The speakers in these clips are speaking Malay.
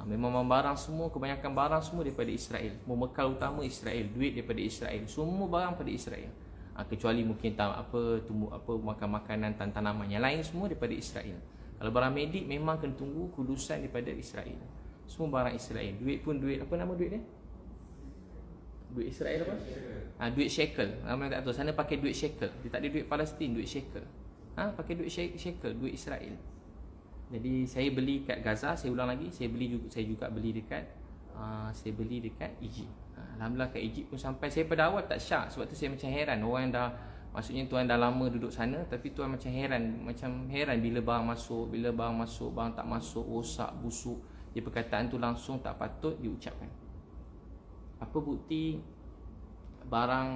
Memang barang semua, kebanyakan barang semua daripada Israel. Memekal utama Israel, duit daripada Israel, semua barang daripada Israel. Kecuali mungkin makan makanan tanaman, yang lain semua daripada Israel. Kalau barang medik memang kena tunggu kudusan daripada Israel. Semua barang Israel. Duit pun duit, apa nama duit dia? Duit Israel apa? Duit shekel. Ramai tak tahu. Sana pakai duit shekel. Dia tak ada duit Palestin, duit shekel. Pakai duit shekel, duit Israel. Jadi saya beli kat Gaza, saya ulang lagi, saya juga beli dekat Egypt. Alhamdulillah kat Egypt pun sampai, saya pada awal tak syak, sebab tu saya macam heran. Orang dah, maksudnya tuan dah lama duduk sana, tapi tuan macam heran bila barang masuk, barang tak masuk, rosak, busuk. Dia perkataan tu langsung tak patut diucapkan. Apa bukti barang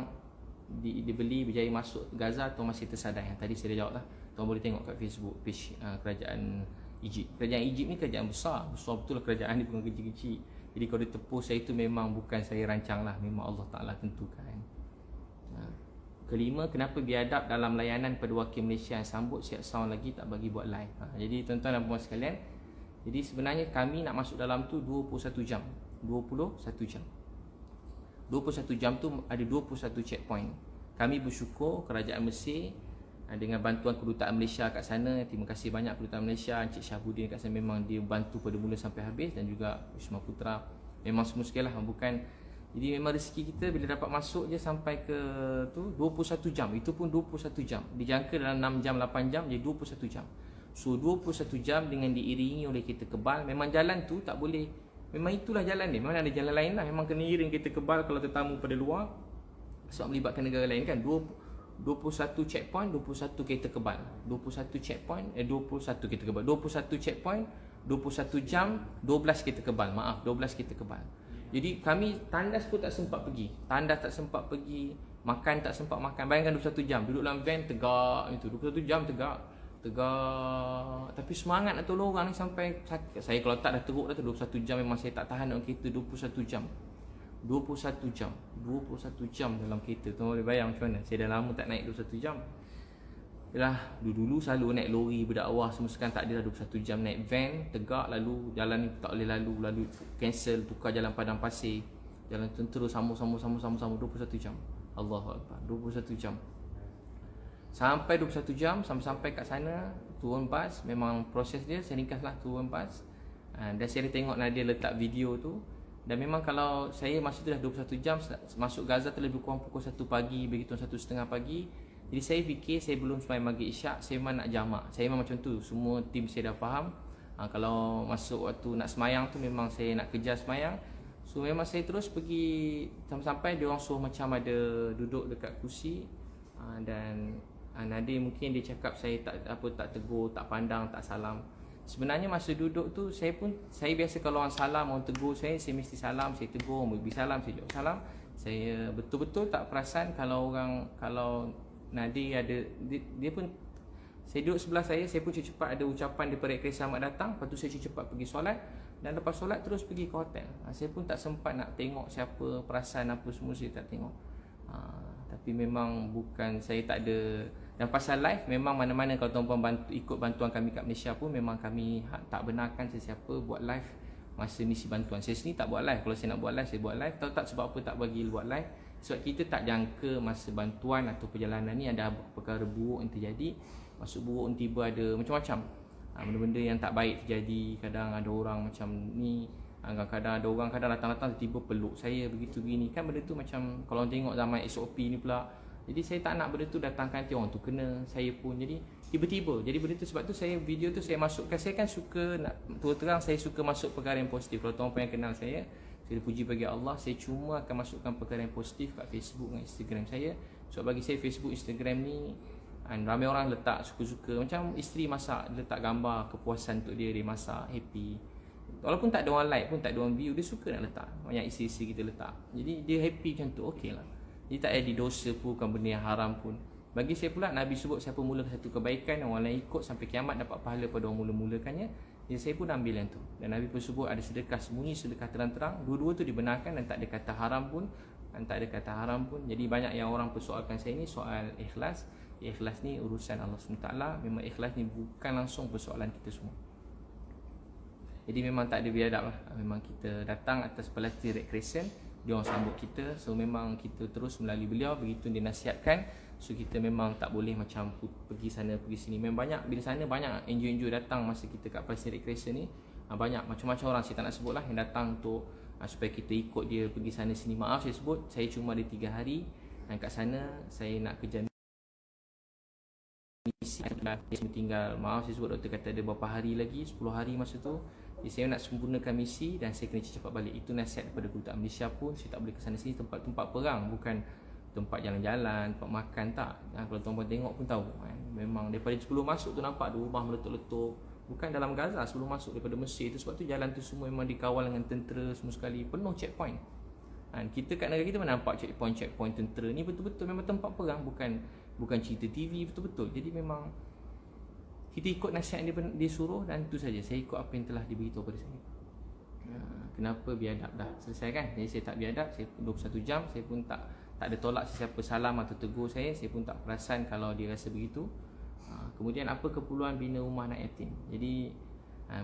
dibeli berjaya masuk Gaza atau masih tersadai? Yang tadi saya dah jawab lah. Tuan boleh tengok kat Facebook page kerajaan Egypt. Kerajaan Egypt ni kerajaan besar betul lah, kerajaan ni bukan kecil-kecil. Jadi kalau dia tepus saya tu memang bukan saya rancang lah, memang Allah Ta'ala tentukan. Kelima, kenapa biadab dalam layanan pada wakil Malaysia yang sambut siap sound lagi tak bagi buat live? Jadi tuan-tuan dan puan sekalian, jadi sebenarnya kami nak masuk dalam tu 21 jam 21 jam tu ada 21 checkpoint. Kami bersyukur kerajaan Mesir dengan bantuan kedutaan Malaysia kat sana. Terima kasih banyak kedutaan Malaysia, Encik Syahbudin kat sana, memang dia bantu pada mula sampai habis, dan juga Wisma Putra. Memang semua sekali lah, bukan. Jadi memang rezeki kita bila dapat masuk je sampai ke tu 21 jam. Itu pun 21 jam. Dijangka dalam 6 jam 8 jam jadi 21 jam. So 21 jam dengan diiringi oleh kereta kebal. Memang jalan tu tak boleh, memang itulah jalan dia. Memang ada jalan lain lah. Memang kena iring kereta kebal kalau tetamu pada luar, sebab melibatkan negara lain kan. 21 checkpoint, 21 kereta kebal. 21 checkpoint, 21 kereta kebal. 21 checkpoint, 21 jam, 12 kereta kebal. Maaf, 12 kereta kebal. Jadi kami tandas pun tak sempat pergi. Makan tak sempat makan. Bayangkan 21 jam duduk dalam van tegak itu. 21 jam tegak. Tapi semangat nak tolong orang ni sampai sakit. Saya kalau tak dah teruk dah tu 21 jam memang saya tak tahan dalam kereta 21 jam. 21 jam dalam kereta. Tuan boleh bayang macam mana? Saya dah lama tak naik 21 jam. Yalah, dulu selalu naik lori berdakwah semua, sekarang tak ada dah 21 jam naik van, tegak, lalu jalan ni tak boleh lalu cancel, tukar jalan padang pasir. Jalan tentera sama 21 jam. Allahu Akbar, 21 jam. Sampai 21 jam, sampai kat sana, turun bas. Memang proses dia, saya ringkaslah, turun bas. Dan saya tengok Nadia letak video tu. Dan memang kalau saya masa tu dah 21 jam, masuk Gaza tu lebih kurang pukul 1 pagi, begitu 1:30 pagi. Jadi saya fikir saya belum sembahyang maghrib isyak, saya memang nak jamak. Saya memang macam tu, semua tim saya dah faham. Kalau masuk waktu nak sembahyang tu memang saya nak kejar sembahyang. So memang saya terus pergi sampai dia orang suruh macam ada duduk dekat kursi. Dan Nadir mungkin dia cakap saya tak tegur, tak pandang, tak salam. Sebenarnya masa duduk tu saya biasa kalau orang salam, orang tegur saya mesti salam, saya tegur, bagi salam, saya jawab salam. Saya betul-betul tak perasan kalau Nadir ada dia pun, saya duduk sebelah saya pun cepat ada ucapan daripada Ekor Selamat datang. Lepas tu saya cepat pergi solat, dan lepas solat terus pergi ke hotel. Saya pun tak sempat nak tengok siapa, perasan apa semua saya tak tengok. Tapi memang bukan saya tak ada. Dan pasal live, memang mana-mana kalau tuan-puan ikut bantuan kami kat Malaysia pun, memang kami tak benarkan sesiapa buat live masa misi bantuan. Saya sendiri tak buat live. Kalau saya nak buat live, saya buat live. Tahu tak sebab apa tak bagi buat live? Sebab kita tak jangka masa bantuan atau perjalanan ni ada perkara buruk yang terjadi. Maksud buruk ni tiba ada macam-macam. Benda-benda yang tak baik terjadi. Kadang ada orang macam ni, kadang ada orang datang-datang tiba peluk saya begitu begini. Kan benda tu macam kalau tengok zaman SOP ni pula. Jadi saya tak nak benda tu datangkan nanti orang tu kena saya pun. Jadi tiba-tiba. Jadi benda tu sebab tu saya video tu saya masukkan. Saya kan suka nak terang, saya suka masuk perkara yang positif. Kalau tuan-tuan yang kenal saya puji bagi Allah, saya cuma akan masukkan perkara yang positif kat Facebook dan Instagram saya. Sebab bagi saya Facebook, Instagram ni ramai orang letak suka-suka. Macam isteri masak, dia letak gambar kepuasan untuk dia masak, happy. Walaupun tak ada orang like pun, tak ada orang view, dia suka nak letak. Banyak isteri-isteri kita letak. Jadi dia happy macam tu, okey lah. Dia tak ada dosa pun, bukan benda yang haram pun. Bagi saya pula, Nabi sebut siapa mulakan satu kebaikan, orang lain ikut sampai kiamat dapat pahala pada orang mula-mulakannya. Jadi saya pun ambil yang tu. Dan Nabi pun sebut ada sedekah sembunyi, sedekah terang-terang. Dua-dua tu dibenarkan dan tak ada kata haram pun. Jadi banyak yang orang persoalkan saya ni soal ikhlas. Ikhlas ni urusan Allah SWT. Memang ikhlas ni bukan langsung persoalan kita semua. Jadi memang tak ada biadab lah. Memang kita datang atas pelatih Red Crescent, dia orang sambut kita. So memang kita terus melalui beliau, begitu dia nasihatkan. So kita memang tak boleh macam pergi sana pergi sini. Memang banyak, bila sana banyak NGO datang masa kita kat pelatih Red Crescent ni. Banyak macam-macam orang, saya tak nak sebut lah, yang datang untuk supaya kita ikut dia pergi sana sini. Maaf saya sebut, saya cuma ada 3 hari kat sana. Saya nak kerja misi, saya tinggal, maaf saya sebut, doktor kata ada berapa hari lagi, 10 hari masa tu. Jadi saya nak sempurnakan misi dan saya kena cepat balik. Itu nasihat daripada kedutaan Malaysia pun. Saya tak boleh ke sana sini, tempat-tempat perang, bukan tempat jalan-jalan, tempat makan, tak. Kalau tuan-tuan tengok pun tahu, memang daripada sebelum masuk tu nampak ada rumah meletup-letup. Bukan dalam Gaza, sebelum masuk daripada Mesir tu. Sebab tu jalan tu semua memang dikawal dengan tentera semua sekali, penuh checkpoint. Kita kat negara kita mana nampak checkpoint tentera ni, betul-betul memang tempat perang, bukan cerita TV, betul-betul. Jadi memang kita ikut nasihat yang dia suruh, dan itu saja. Saya ikut apa yang telah diberitahu pada saya. Kenapa biadab dah selesai kan? Jadi saya tak biadab, saya 21 jam, saya pun tak ada tolak sesiapa salam atau tegur saya pun tak perasan kalau dia rasa begitu. Kemudian apa keperluan bina rumah anak yatim? Jadi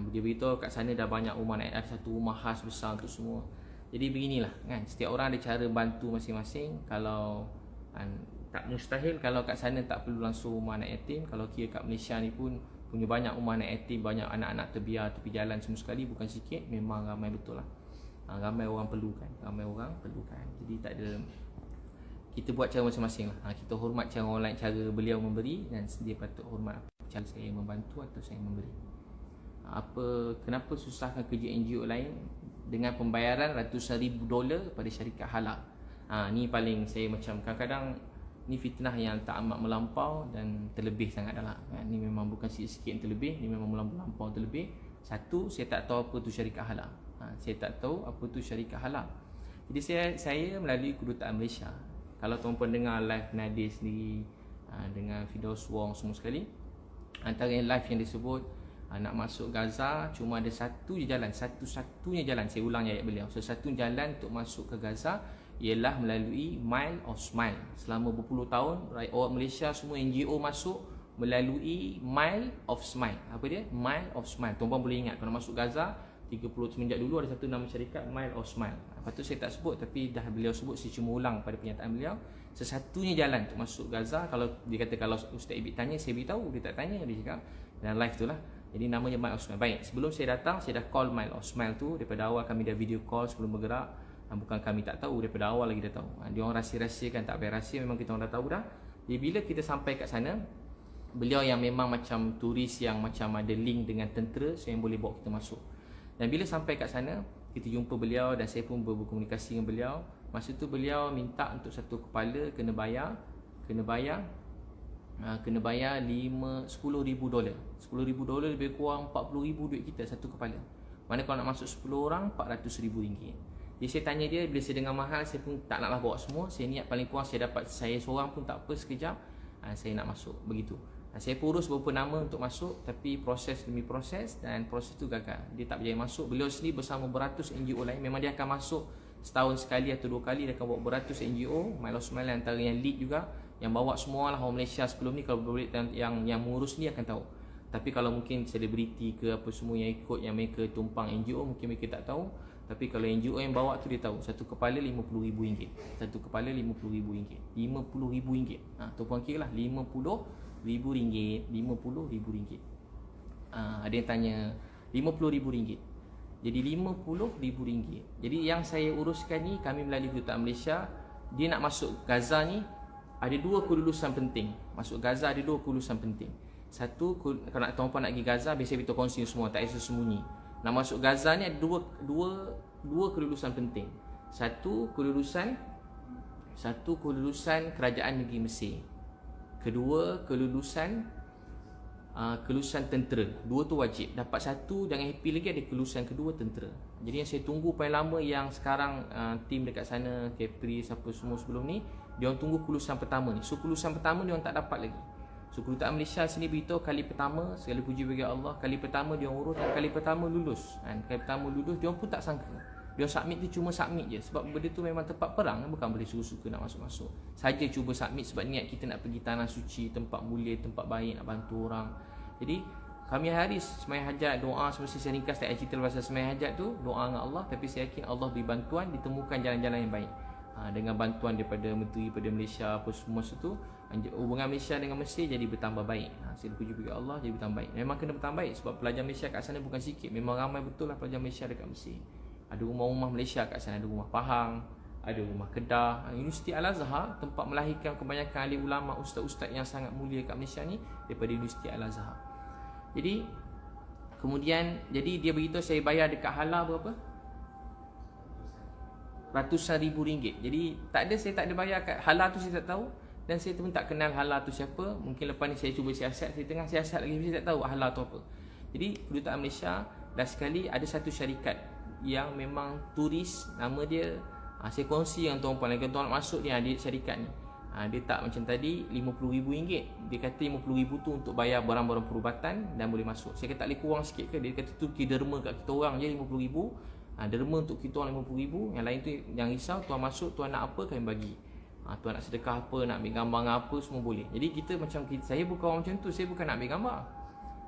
dia beritahu kat sana dah banyak rumah anak yatim, ada satu rumah khas besar untuk semua. Jadi beginilah kan, setiap orang ada cara bantu masing-masing. Kalau tak mustahil kalau kat sana tak perlu langsung rumah anak yatim. Kalau kira kat Malaysia ni pun punya banyak rumah anak yatim, banyak anak-anak terbiar tepi jalan semua sekali, bukan sikit, memang ramai betul lah. Ramai orang perlukan. Jadi tak ada, kita buat cara masing-masing lah. Kita hormat cara orang lain, cara beliau memberi, dan dia patut hormat cara saya membantu atau saya memberi. Kenapa susahkan kerja NGO lain dengan pembayaran ratusan ribu dolar pada syarikat halal? Ni paling saya macam kadang-kadang ni fitnah yang tak amat melampau dan terlebih sangat dah lah. Ni memang bukan sikit-sikit yang terlebih, ni memang melampau terlebih. Satu, saya tak tahu apa tu syarikat halal. Saya tak tahu apa tu syarikat halal. Jadi saya melalui kedutaan Malaysia. Kalau tuan-tuan dengar live Nadir sendiri, dengan Firdaus Wong semua sekali, antara yang live yang disebut nak masuk Gaza, cuma ada satu-satunya jalan, saya ulang ayat beliau, satu jalan untuk masuk ke Gaza ialah melalui Mile of Smile. Selama berpuluh tahun orang Malaysia semua NGO masuk melalui Mile of Smile. Apa dia? Mile of Smile. Tuan-tuan boleh ingat kalau masuk Gaza 30 semenjak dulu ada satu nama syarikat Mile of Smile. Lepas tu saya tak sebut, tapi dah beliau sebut, saya cuma ulang pada pernyataan beliau. Sesatunya jalan untuk masuk Gaza. Kalau dia kata, kalau Ustaz Ibit tanya, saya beritahu. Dia tak tanya, dia cakap dalam live tu lah. Jadi namanya Mile of Smile. Baik, sebelum saya datang, saya dah call Mile of Smile tu. Daripada awal kami dah video call sebelum bergerak. Bukan kami tak tahu, daripada awal lagi dah tahu. Dia orang rahsia-rahsiakan, tak payah rahsia, memang kita orang dah tahu dah. Jadi bila kita sampai kat sana, beliau yang memang macam turis yang macam ada link dengan tentera, so yang boleh bawa kita masuk. Dan bila sampai kat sana, kita jumpa beliau dan saya pun berkomunikasi dengan beliau. Masa tu beliau minta untuk satu kepala kena bayar $10,000 $10,000 lebih kurang 40,000 duit kita satu kepala. Mana kalau nak masuk 10 orang RM400,000. Jadi saya tanya dia, bila saya dengar mahal, saya pun tak naklah bawa semua. Saya niat paling kurang saya dapat saya seorang pun tak apa, sekejap saya nak masuk, begitu. Saya pun urus beberapa nama untuk masuk, tapi proses demi proses, dan proses tu gagal. Dia tak berjaya masuk. Beliau sendiri bersama beratus NGO lain. Memang dia akan masuk setahun sekali atau 2 kali. Dia akan bawa beratus NGO. Milo Smile antara yang lead juga, yang bawa semua lah orang Malaysia sebelum ni. Kalau boleh yang mengurus ni akan tahu. Tapi kalau mungkin selebriti ke apa semua yang ikut, yang mereka tumpang NGO, mungkin mereka tak tahu. Tapi kalau NGO yang bawa tu dia tahu. Satu kepala RM50,000. Satu kepala RM50,000. RM50,000. Tuan-puan kira lah, RM50,000. RM50,000. Ada yang tanya RM50,000. Jadi RM50,000. Jadi yang saya uruskan ni, kami melalui kedutaan Malaysia. Dia nak masuk Gaza ni, ada 2 kelulusan penting. Masuk Gaza ada 2 kelulusan penting. Satu, kalau tuan-puan nak pergi Gaza, biasa kita kongsi semua, tak ada sembunyi. Nak masuk Gaza ni ada dua kelulusan penting. Satu kelulusan kerajaan negeri Mesir. Kedua kelulusan tentera. 2 tu wajib. Dapat satu, jangan happy lagi, ada kelulusan kedua tentera. Jadi yang saya tunggu paling lama, yang sekarang tim dekat sana, Capri, siapa semua sebelum ni, dia orang tunggu kelulusan pertama ni. So kelulusan pertama dia orang tak dapat lagi. So kedutaan Malaysia sini beritahu kali pertama, segala puji bagi Allah, kali pertama dia orang urus dan kali pertama lulus. Kali pertama lulus, dia orang pun tak sangka. Dia submit tu cuma submit je, sebab benda tu memang tempat perang, bukan boleh suka-suka nak masuk-masuk. Saja cuba submit sebab niat kita nak pergi tanah suci, tempat mulia, tempat baik, nak bantu orang. Jadi kami hari sembahyang hajat, doa semesti saya ringkas tak cerita pasal sembahyang hajat tu, doa dengan Allah, tapi saya yakin Allah beri bantuan, ditemukan jalan-jalan yang baik. Dengan bantuan daripada menteri pada Malaysia apa semua tu, hubungan Malaysia dengan Mesir jadi bertambah baik. Saya puji bagi Allah jadi bertambah baik. Memang kena bertambah baik sebab pelajar Malaysia kat sana bukan sikit, memang ramai betul lah pelajar Malaysia dekat Mesir. Ada rumah-rumah Malaysia kat sana, ada rumah Pahang, ada rumah Kedah. Universiti Al-Azhar tempat melahirkan kebanyakan ahli ulama, ustaz-ustaz yang sangat mulia kat Malaysia ni daripada Universiti Al-Azhar. Jadi kemudian dia beritahu saya bayar dekat hala berapa? Ratusan ribu ringgit. Jadi saya tak ada bayar kat hala tu, saya tak tahu. Dan saya pun tak kenal hala tu siapa. Mungkin lepas ni saya cuba siasat, saya tengah siasat lagi, saya tak tahu hala tu apa. Jadi kedutaan Malaysia dah sekali ada satu syarikat yang memang turis, nama dia saya kongsi dengan tuan-puan lagi, tuan nak masuk dia syarikat ni. Dia tak macam tadi RM50,000. Dia kata RM50,000 tu untuk bayar barang-barang perubatan dan boleh masuk. Saya kata tak boleh kurang sikit ke? Dia kata tu kira derma kat kita orang je RM50,000. Derma untuk kita orang RM50,000. Yang lain tu yang risau, tuan masuk, tuan nak apa kami bagi. Tuan nak sedekah apa, nak ambil gambar apa, semua boleh. Jadi kita macam saya bukan orang macam tu. Saya bukan nak ambil gambar.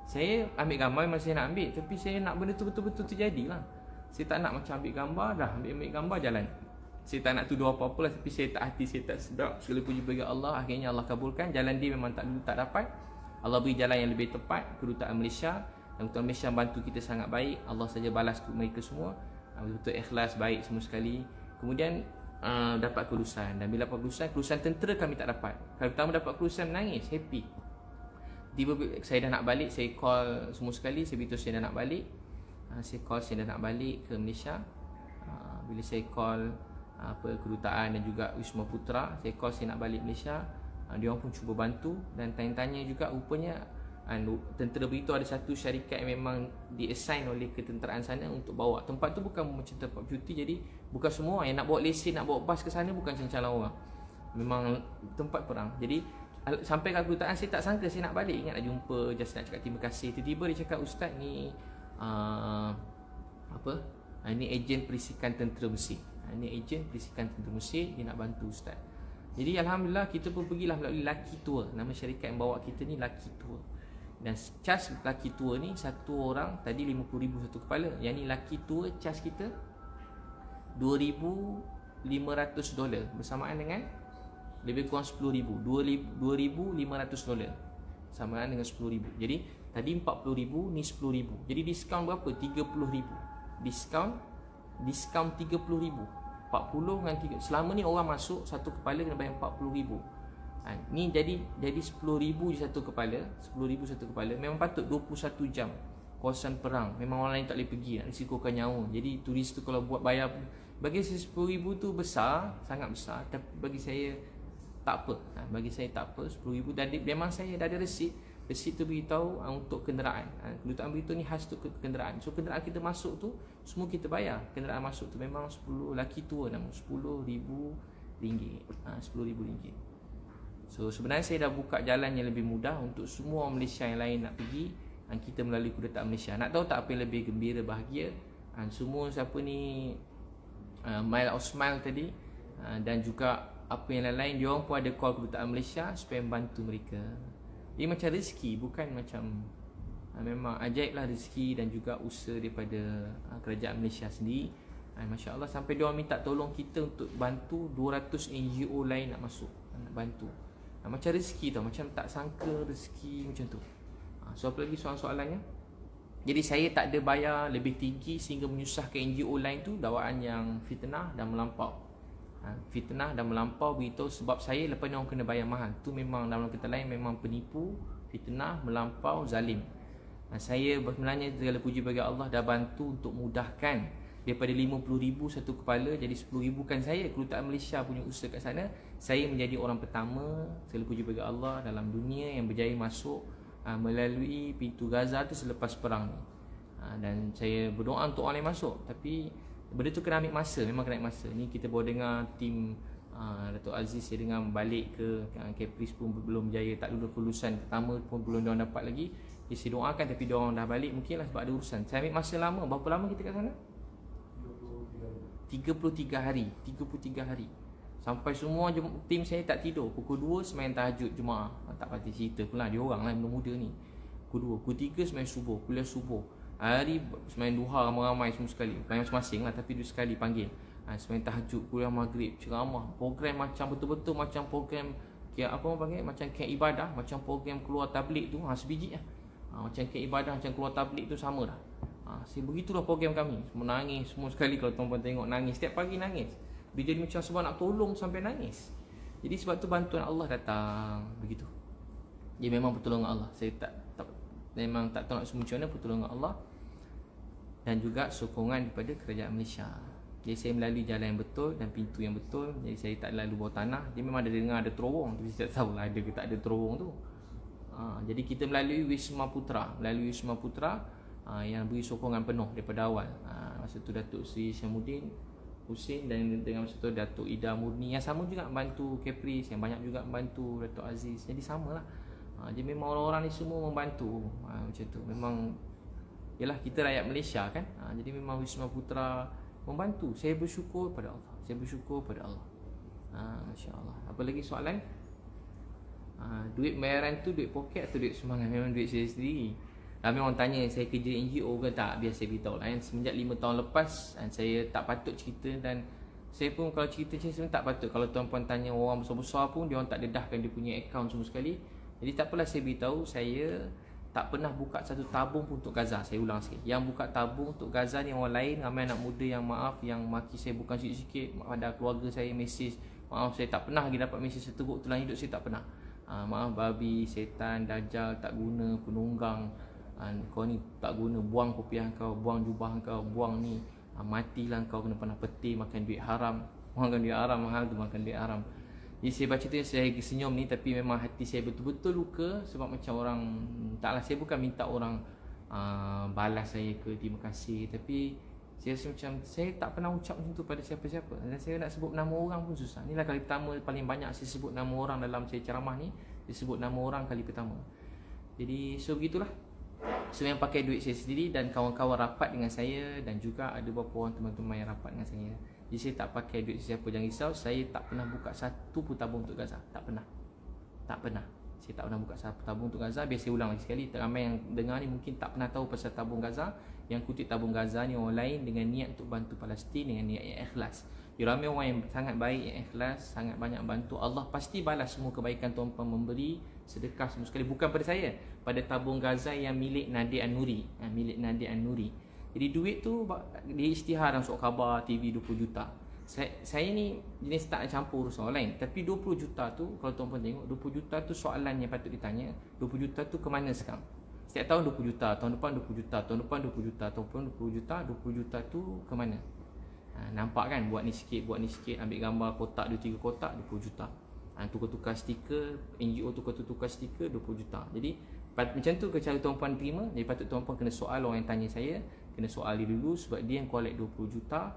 Saya ambil gambar memang saya nak ambil, tapi saya nak benda tu betul-betul terjadilah. Saya tak nak macam ambil gambar dah, ambil gambar jalan. Saya tak nak tuduh apa-apa lah, tapi saya tak hati, saya tak sedap. Segala puji bagi Allah, akhirnya Allah kabulkan. Jalan dia memang tak dapat. Allah beri jalan yang lebih tepat, kedutaan Malaysia. Dan kedutaan Malaysia bantu kita sangat baik. Allah saja balas mereka semua. Betul-betul ikhlas, baik semua sekali. Kemudian dapat kelulusan. Dan bila dapat kelulusan tentera kami tak dapat. Kali pertama dapat kelulusan, menangis, happy. Tiba saya dah nak balik, saya call semua sekali, saya beritahu saya dah nak balik. Saya dah nak balik ke Malaysia. Bila saya call kedutaan dan juga Wisma Putra, saya call saya nak balik Malaysia. Dia orang pun cuba bantu dan tanya-tanya juga, rupanya tentera beritahu ada satu syarikat yang memang di-assign oleh ketenteraan sana untuk bawa. Tempat tu bukan macam tempat cuti, jadi bukan semua yang nak bawa lesen, nak bawa bas ke sana bukan calon orang. Memang tempat perang. Jadi sampai ke kedutaan saya tak sangka saya nak balik. Ingat nak jumpa, just nak cakap terima kasih. Tiba-tiba dia cakap, ustaz ni ini ejen perisikan tentera Mesir. Ini ejen perisikan tentera Mesir, dia nak bantu ustaz. Jadi alhamdulillah kita pun pergilah melalui Lucky Tour. Nama syarikat yang bawa kita ni Lucky Tour. Dan charge Lucky Tour ni satu orang tadi RM50,000 satu kepala. Yang ni Lucky Tour charge kita $2,500 bersamaan dengan lebih kurang $10,000. $2,500 bersamaan dengan $10,000. Jadi tadi $40,000, ni $10,000. Jadi diskaun berapa? $30,000. Diskaun $30,000. 40 dengan 3. Selama ni orang masuk satu kepala kena bayar $40,000. Ni jadi $10,000 je satu kepala. $10,000 satu kepala. Memang patut 21 jam kawasan perang. Memang orang lain tak boleh pergi, nak risikokan nyawa. Jadi turis tu kalau buat bayar, bagi saya $10,000 tu besar, sangat besar. Tapi bagi saya tak apa. Bagi saya tak apa $10,000. Dan memang saya dah ada resit. Resit tu beritahu untuk kenderaan. Kedutaan beritahu ni khas untuk kenderaan. So kenderaan kita masuk tu semua kita bayar. Kenderaan masuk tu memang 10 Lucky Tour nama RM10,000. RM10,000. So sebenarnya saya dah buka jalan yang lebih mudah untuk semua Malaysia yang lain nak pergi. Kita melalui kedutaan Malaysia. Nak tahu tak apa yang lebih gembira, bahagia? Semua siapa ni Mile of Smile tadi dan juga apa yang lain-lain, dia orang pun ada call kedutaan Malaysia supaya membantu mereka. Dia macam rezeki, bukan macam memang ajaib lah rezeki dan juga usaha daripada kerajaan Malaysia sendiri. Masya Allah, sampai dia orang minta tolong kita untuk bantu 200 NGO lain nak masuk, nak bantu. Macam rezeki tau, macam tak sangka rezeki macam tu. So apa lagi soalan-soalannya? Jadi saya tak ada bayar lebih tinggi sehingga menyusahkan NGO lain tu, dakwaan yang fitnah dan melampau. Fitnah dan melampau beritahu sebab saya lepas ni orang kena bayar mahal. Tu memang dalam kata lain memang penipu, fitnah, melampau, zalim. Saya sebenarnya segala puji bagi Allah dah bantu untuk mudahkan daripada RM50,000 satu kepala jadi RM10,000. Kan saya kedutaan Malaysia punya usaha kat sana, saya menjadi orang pertama segala puji bagi Allah dalam dunia yang berjaya masuk melalui pintu Gaza tu selepas perang ni. Dan saya berdoa untuk orang lain masuk, tapi benda tu kena ambil masa, memang kena ambil masa. Ni kita baru dengar tim Datuk Aziz, saya dengar balik ke Caprice pun belum berjaya, tak lulus kelulusan pertama pun belum diorang dapat lagi. Jadi saya doakan, tapi diorang dah balik mungkinlah sebab ada urusan. Saya ambil masa lama. Berapa lama kita kat sana? 33 hari. Sampai semua tim saya tak tidur. Pukul 2 semain tahajud Jumaat. Tak pasti cerita pula, dia orang lah muda-muda ni. pukul 2, pukul 3 sembahyang subuh, kuliah subuh. Hari sembahyang duha ramai-ramai semua sekali, bukan masing-masing lah tapi dua sekali panggil. Sembahyang tahajud, kuliah maghrib, ceramah, program macam betul-betul macam program apa orang panggil, macam kek ibadah, macam program keluar tabligh tu, sebiji lah. Macam kek ibadah, macam keluar tabligh tu sama dah. Begitulah program kami. Semua nangis semua sekali kalau tuan-tuan tengok, nangis setiap pagi nangis. Dia jadi macam sebab nak tolong sampai nangis. Jadi sebab tu bantuan Allah datang begitu. Dia memang pertolongan Allah. Saya memang tak tahu nak sebut macam mana pertolongan Allah dan juga sokongan daripada kerajaan Malaysia. Jadi saya melalui jalan yang betul dan pintu yang betul. Jadi saya tak lalu bawah tanah. Dia memang ada dengar ada terowong, tapi saya tak tahu lah ada ke tak ada terowong tu. Jadi kita melalui Wisma Putra, yang beri sokongan penuh daripada awal. Masa tu Datuk Seri Syamuddin Husin dan dengan masa tu Datuk Ida Murni yang sama juga membantu Caprice, yang banyak juga membantu Datuk Aziz. Jadi samalah. Jadi memang orang-orang ni semua membantu. Macam tu. Memang yalah kita rakyat Malaysia kan. Jadi memang Wisma Putra membantu. Saya bersyukur pada Allah. Masya-Allah. Apa lagi soalan? Duit bayaran tu duit poket atau duit sumbangan? Memang duit saya sendiri. Ramai orang tanya saya kerja NGO ke tak. Biar saya beritahu lah. Semenjak 5 tahun lepas saya tak patut cerita, dan saya pun kalau cerita saya sebenarnya tak patut. Kalau tuan-puan tanya orang besar-besar pun dia orang tak dedahkan dia punya akaun semua sekali. Jadi tak apalah saya beritahu, saya tak pernah buka satu tabung pun untuk Gaza. Saya ulang sikit. Yang buka tabung untuk Gaza ni orang lain. Ramai anak muda yang maaf, yang maki saya bukan sikit-sikit. Pada keluarga saya mesej, maaf saya tak pernah lagi dapat mesej seteruk tulang hidup saya, tak pernah. Maaf babi, setan, dajjal, tak guna, penunggang, kau ni tak guna, buang kopiah kau, buang jubah kau, buang ni, matilah kau kena panah peti, makan duit haram. Makan duit haram, mahal tu makan duit haram. Jadi saya baca tu saya senyum ni, tapi memang hati saya betul-betul luka. Sebab macam orang, taklah saya bukan minta orang balas saya ke terima kasih, tapi saya rasa macam saya tak pernah ucap macam tu pada siapa-siapa. Dan saya nak sebut nama orang pun susah. Inilah kali pertama paling banyak saya sebut nama orang dalam saya ceramah ni. Saya sebut nama orang kali pertama. Jadi so begitulah. Saya yang pakai duit saya sendiri dan kawan-kawan rapat dengan saya, dan juga ada beberapa orang teman-teman yang rapat dengan saya. Jadi saya tak pakai duit siapa, jangan risau. Saya tak pernah buka satu pun tabung untuk Gaza. Tak pernah. Saya tak pernah buka satu tabung untuk Gaza. Biar saya ulang lagi sekali, ramai yang dengar ni mungkin tak pernah tahu pasal tabung Gaza. Yang kutip tabung Gaza ni orang lain dengan niat untuk bantu Palestin, dengan niat yang ikhlas. Jadi ramai orang yang sangat baik, yang ikhlas, sangat banyak bantu. Allah pasti balas semua kebaikan tuan-tuan memberi sedekah semua sekali. Bukan pada saya, pada tabung Gaza yang milik Nadir An-Nuri. Jadi duit tu dia isytihar dalam surat khabar TV 20 juta. Saya ni jenis tak nak campur urusan orang lain. Tapi 20 juta tu, kalau tuan-tuan tengok, 20 juta tu soalan yang patut ditanya. 20 juta tu ke mana sekarang? Setiap tahun 20 juta, tahun depan 20 juta, tahun depan 20 juta, tahun depan 20 juta. 20 juta tu ke mana? Nampak kan, buat ni sikit, ambil gambar kotak 2-3 kotak 20 juta. Tukar-tukar stiker, NGO tukar-tukar stiker 20 juta. Jadi macam tu ke cara tuan-puan terima. Jadi patut tuan-puan kena soal orang yang tanya saya, kena soal dia dulu, sebab dia yang collect 20 juta.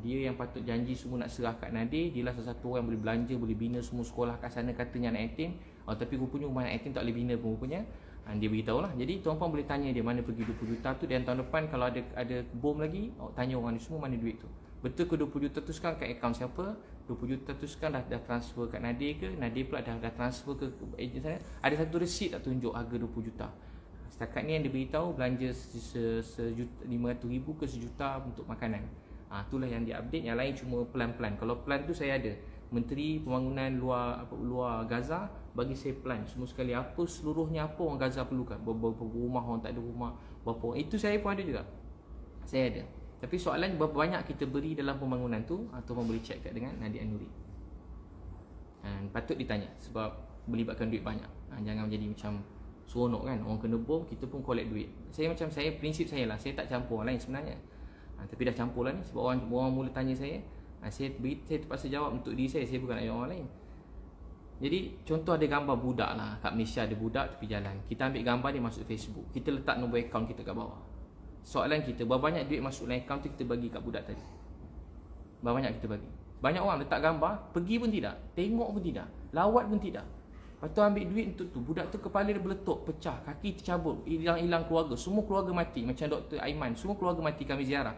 Dia yang patut janji semua nak serah kat Nadir. Dia lah salah satu orang yang boleh belanja, boleh bina semua sekolah kat sana, katanya anak yatim. Tapi rupanya rumah anak yatim tak boleh bina pun rupanya. Dia beritahu lah. Jadi tuan-puan boleh tanya dia mana pergi 20 juta tu. Dan tahun depan kalau ada bom lagi, tanya orang ni semua mana duit tu. Betul ke 20 juta tu sekarang kat akaun siapa? 20 juta tu sekarang dah transfer kat Nadir ke? Nadir pula dah transfer ke ejen sana? Ada satu resit tak tunjuk harga 20 juta? Setakat ni yang dia beritahu belanja 500,000 ke sejuta untuk makanan. Itulah yang dia update. Yang lain cuma plan-plan. Kalau plan tu saya ada. Menteri Pembangunan luar Gaza bagi saya plan semua sekali apa seluruhnya apa orang Gaza perlukan. Berapa rumah orang tak ada rumah, berapa. Itu saya pun ada juga. Saya ada. Tapi soalan berapa banyak kita beri dalam pembangunan tu, atau boleh check kat dengan Nadir An-Nuri. Patut ditanya sebab melibatkan duit banyak. Jangan menjadi macam seronok kan, orang kena bom kita pun collect duit. Saya prinsip saya lah, saya tak campur orang lain sebenarnya. Tapi dah campur lah ni sebab orang mula tanya saya. Saya terpaksa jawab untuk diri saya bukan nak jawab orang lain. Jadi contoh ada gambar budak lah, kat Malaysia ada budak tepi jalan. Kita ambil gambar dia masuk Facebook, kita letak nombor akaun kita kat bawah. Soalan kita, berapa banyak duit masuk dalam akaun tu kita bagi kat budak tadi? Berapa banyak kita bagi? Banyak orang letak gambar, pergi pun tidak, tengok pun tidak, lawat pun tidak. Lepas tu ambil duit untuk tu, budak tu kepala dia meletup, pecah, kaki tercabut, hilang keluarga, semua keluarga mati. Macam Dr. Aiman, semua keluarga mati kami ziarah.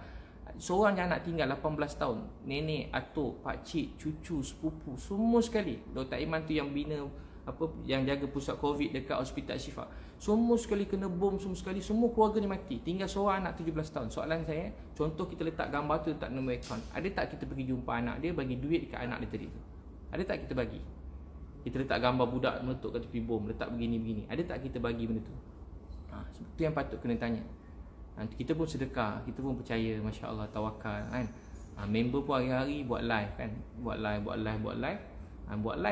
Seorang yang anak tinggal 18 tahun, nenek, atuk, pakcik, cucu, sepupu, semua sekali. Dr. Aiman tu yang bina apa yang jaga pusat COVID dekat Hospital Syifa. Semua sekali kena bom, semua keluarga ni mati. Tinggal seorang anak 17 tahun. Soalan saya, contoh kita letak gambar tu, letak nombor akaun. Ada tak kita pergi jumpa anak dia, bagi duit dekat anak dia tadi tu? Ada tak kita bagi? Kita letak gambar budak meletup kat tepi bom, letak begini-begini. Ada tak kita bagi benda tu? Itu yang patut kena tanya. Kita pun sedekah, kita pun percaya, Masya Allah, tawakal kan. Member pun hari-hari buat live kan. Buat live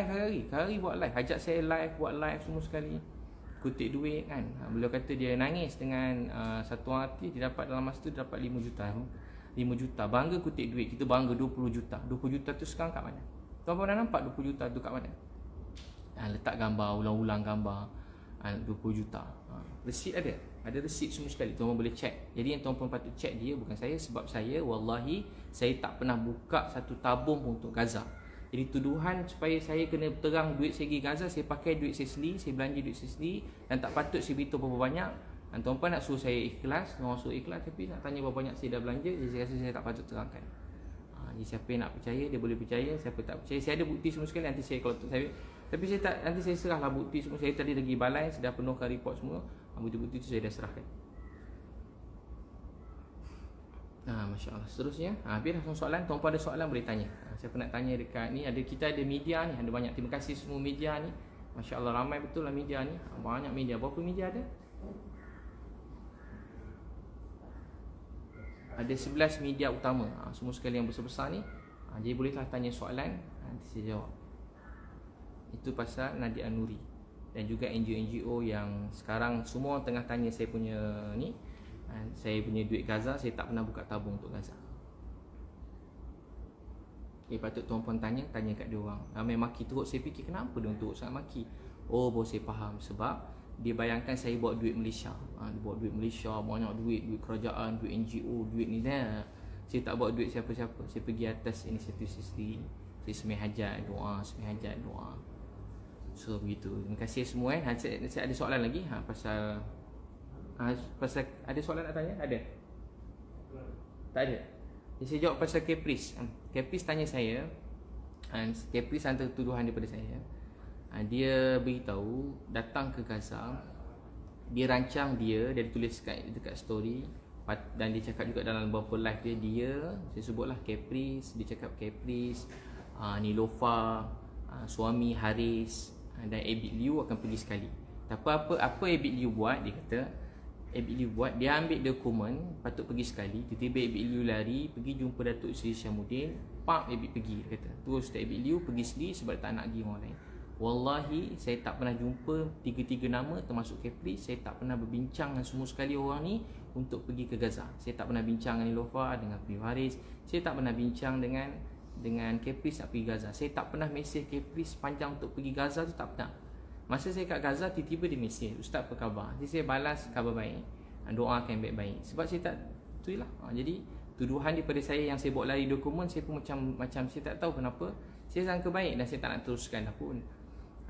hari-hari buat live. Ajak saya live, buat live semua sekali. Kutip duit kan. Beliau kata dia nangis dengan satu hati. Dia dapat dalam masa tu, dia dapat 5 juta. 5 juta, bangga kutip duit. Kita bangga 20 juta. 20 juta tu sekarang kat mana? Tuan-puan dah nampak 20 juta tu kat mana? Letak gambar, ulang-ulang gambar 20 juta. Resit ada resit semua sekali. Tuan-puan boleh check. Jadi yang tuan-puan patut check dia, bukan saya. Sebab saya, wallahi, saya tak pernah buka satu tabung untuk Gaza. Jadi tuduhan supaya saya kena terang duit saya pergi Gaza, saya pakai duit saya sendiri, saya belanja duit saya sendiri, dan tak patut saya beritahu berapa banyak. Dan tuan-puan nak suruh saya ikhlas, orang suruh ikhlas, tapi nak tanya berapa banyak saya dah belanja, jadi saya rasa saya tak patut terangkan. Jadi siapa yang nak percaya, dia boleh percaya. Siapa tak percaya, saya ada bukti semua sekali. Nanti saya, kalau saya, tapi saya tak, nanti saya serahlah bukti semua. Saya tadi lagi balai, saya dah penuhkan report semua. Bukti-bukti itu saya dah serahkan. Masya Allah. Seterusnya, biar soalan. Tuan-puan ada soalan boleh tanya. Siapa nak tanya dekat ni, kita ada media ni, ada banyak. Terima kasih semua media ni. Masya Allah, ramai betul lah media ni. Banyak media. Berapa media ada? Ada 11 media utama. Semua sekali yang besar-besar ni. Jadi bolehlah tanya soalan, nanti saya jawab. Itu pasal Nadia Nuri. Dan juga NGO-NGO yang sekarang semua tengah tanya saya punya ni. Saya punya duit Gaza, saya tak pernah buka tabung untuk Gaza. Patut tuan-puan tanya kat dia orang. Ramai maki teruk, saya fikir kenapa dia teruk sangat maki. Baru saya faham. Sebab dia bayangkan saya bawa duit Malaysia. Dia bawa duit Malaysia, banyak duit kerajaan, duit NGO, duit ni dah. Saya tak bawa duit siapa-siapa. Saya pergi atas inisiatif saya sendiri. Saya sembahyang hajat, doa. So begitu. Terima kasih semua kan. Saya ada soalan lagi pasal ada soalan nak tanya? Ada? Tak ada? Jadi saya jawab pasal Caprice. Caprice tanya saya, Caprice hantar tuduhan daripada saya. Dia beritahu datang ke Gaza. Dia rancang dia tulis dekat story. Dan dia cakap juga dalam beberapa live dia, saya sebutlah Caprice. Dia cakap Caprice, Nilofa, suami Haris dan Abid Liu akan pergi sekali. Tapi apa Abid Liu buat? Dia kata dia ambil dokumen patut pergi sekali. Tiba-tiba Abid Liu lari pergi jumpa Datuk Seri Syamuddin. Abid pergi, dia kata. Terus Abid Liu pergi sendiri sebab tak nak pergi orang lain. Wallahi, saya tak pernah jumpa tiga-tiga nama termasuk Caprice. Saya tak pernah berbincang dengan semua sekali orang ni untuk pergi ke Gaza. Saya tak pernah bincang dengan Nilofa, dengan Piu Haris. Saya tak pernah bincang dengan Caprice nak pergi Gaza. Saya tak pernah mesej Caprice panjang untuk pergi Gaza tu, tak pernah. Masa saya kat Gaza, tiba-tiba dia mesej, "Ustaz, apa khabar?" Jadi saya balas, "Khabar baik, doakan baik-baik." Sebab saya tak, tu lah. Jadi tuduhan daripada saya yang saya bawa lari dokumen, saya pun macam saya tak tahu kenapa. Saya sangka baik dan saya tak nak teruskan dah pun.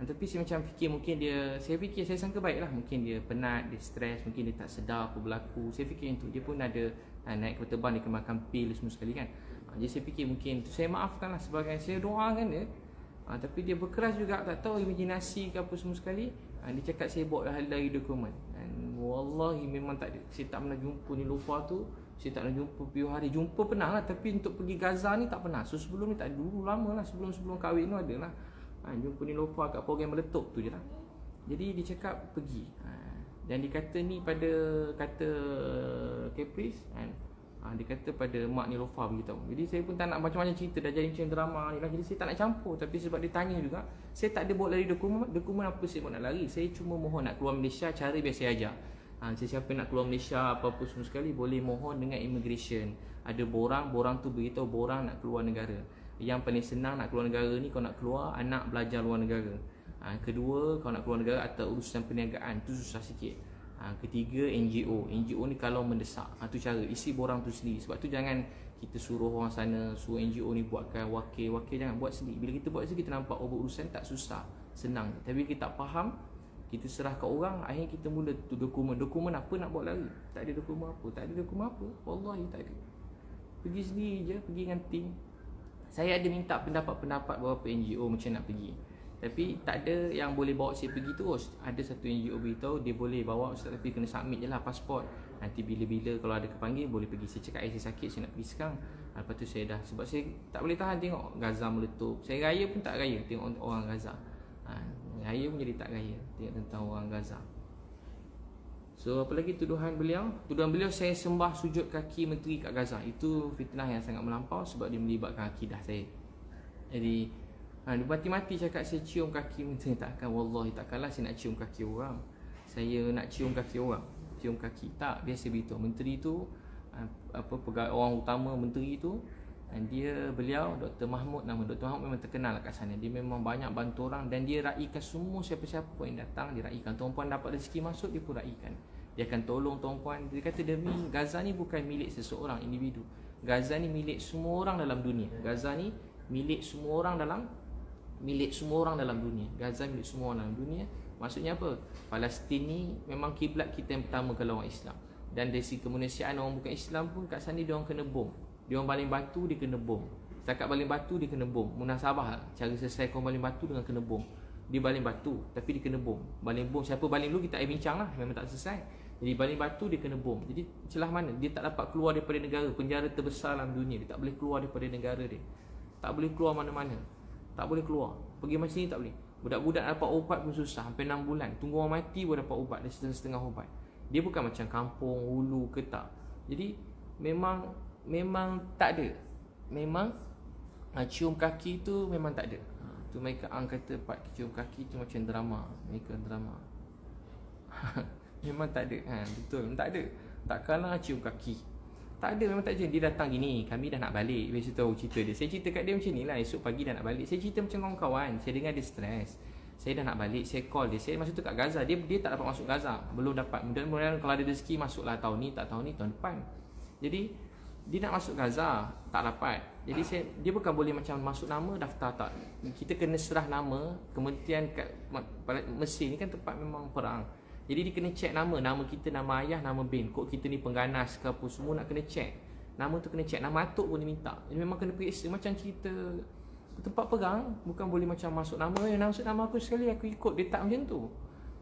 Tapi saya macam fikir mungkin saya sangka baik lah. Mungkin dia penat, dia stres, mungkin dia tak sedar apa berlaku. Saya fikir itu. Dia pun ada naik kereta terbang, dia kena makan pil semua sekali kan. Jadi saya fikir mungkin tu, saya maafkan lah sebagai saya doakan dia. Tapi dia berkeras juga, tak tahu imajinasi ke apa semua sekali. Dia cakap saya bawa lari dokumen. Dan wallahi memang tak ada. Saya tak pernah jumpa Nilofa tu. Saya tak pernah jumpa Piu Hari. Jumpa pernah lah, tapi untuk pergi Gaza ni tak pernah. So sebelum ni tak, dulu lama lah, sebelum kahwin tu ada lah. Jumpa Nilofa kat program meletup tu je lah. Jadi dia cakap pergi. Dan dia kata ni kata Caprice kan. Dia kata pada mak Nilofa beritahu. Jadi saya pun tak nak macam-macam cerita, dah jadi macam drama ni lah. Jadi saya tak nak campur. Tapi sebab dia tanya juga, saya tak ada bawa lari dokumen apa saya nak lari. Saya cuma mohon nak keluar Malaysia, cara biasa ajar. Sesiapa nak keluar Malaysia apa-apa semua sekali, boleh mohon dengan immigration. Ada borang tu beritahu borang nak keluar negara. Yang paling senang nak keluar negara ni, kau nak keluar, anak belajar luar negara. Kedua, kau nak keluar negara atau urusan perniagaan, tu susah sikit. Ketiga, NGO ni kalau mendesak, tu cara isi borang tu sendiri. Sebab tu jangan kita suruh orang sana, suruh NGO ni buatkan wakil, jangan buat sendiri. Bila kita buat sendiri, kita nampak urusan tak susah, senang. Tapi kita tak faham, kita serah ke orang, akhirnya kita mula tu dokumen apa nak buat lari. Tak ada dokumen apa, wallahi tak ada. Pergi sendiri je, pergi dengan tim. Saya ada minta pendapat beberapa NGO macam nak pergi. Tapi tak ada yang boleh bawa saya pergi terus. Ada satu NGO beritahu dia boleh bawa ustaz, tapi kena submit je lah pasport. Nanti bila-bila kalau ada kepanggil boleh pergi. Saya cakap saya sakit, saya nak pergi sekarang. Lepas tu saya dah, sebab saya tak boleh tahan tengok Gaza meletup. Saya raya pun tak raya tengok orang Gaza. Raya pun jadi tak raya tengok tentang orang Gaza. So apa lagi tuduhan beliau? Tuduhan beliau saya sembah sujud kaki menteri kat Gaza. Itu fitnah yang sangat melampau sebab dia melibatkan akidah saya. Jadi dia mati-mati cakap saya cium kaki menteri. Takkan, wallahi takkanlah saya nak cium kaki orang. Saya nak cium kaki orang, cium kaki tak, biasa begitu. Menteri tu pegawai orang utama menteri tu, beliau Dr. Mahmud, nama Dr. Mahmud memang terkenal kat sana. Dia memang banyak bantu orang dan dia raikan semua siapa-siapa yang datang, dia raikan. Tuan-puan dapat rezeki masuk, dia pun raikan. Dia akan tolong tuan-puan. Dia kata demi Gaza ni bukan milik seseorang individu. Gaza ni milik semua orang dalam dunia. Gaza ni milik semua orang dalam dunia. Gaza milik semua orang dalam dunia. Maksudnya apa? Palestin ni memang kiblat kita yang pertama kalau orang Islam. Dan dari segi kemanusiaan, orang bukan Islam pun kat sana dia orang kena bom. Dia orang baling batu, dia kena bom. Setakat baling batu, dia kena bom. Munasabah cara selesai kau baling batu dengan kena bom. Dia baling batu tapi dia kena bom. Baling bom, siapa baling dulu kita akan bincang lah. Memang tak selesai. Jadi baling batu dia kena bom. Jadi celah mana? Dia tak dapat keluar daripada negara. Penjara terbesar dalam dunia. Dia tak boleh keluar daripada negara dia. Tak boleh keluar mana-mana. Tak boleh keluar. Pergi macam ni tak boleh. Budak-budak dapat ubat pun susah. Hampir 6 bulan. Tunggu orang mati pun dapat ubat. Dia setengah ubat. Dia bukan macam kampung, hulu ke tak. Jadi memang tak ada. Memang cium kaki tu memang tak ada. Tu mereka kata part cium kaki tu macam drama. Mereka drama. Memang tak ada. Betul, tak ada. Takkanlah cium kaki. Tak ada, memang tak ada. Dia datang gini, kami dah nak balik. Biasa tahu cerita dia. Saya cerita kat dia macam ni lah. Esok pagi dah nak balik. Saya cerita macam kawan-kawan. Saya dengar dia stres. Saya dah nak balik. Saya call dia. Saya masa tu kat Gaza. Dia tak dapat masuk Gaza. Belum dapat. Mudah-mudahan kalau ada rezeki masuklah tahun ni. Tak tahun ni, tahun depan. Jadi dia nak masuk Gaza, tak dapat. Jadi dia bukan boleh macam masuk nama daftar tak. Kita kena serah nama. Kementerian kat Mesir ni kan tempat memang perang. Jadi dia kena check nama kita, nama ayah, nama bin. Kok kita ni pengganas ke apa, semua nak kena check. Nama tu kena check, nama atuk pun dia minta. Jadi memang kena periksa macam cerita tempat perang. Bukan boleh macam masuk nama, masuk nama aku sekali aku ikut. Dia tak macam tu.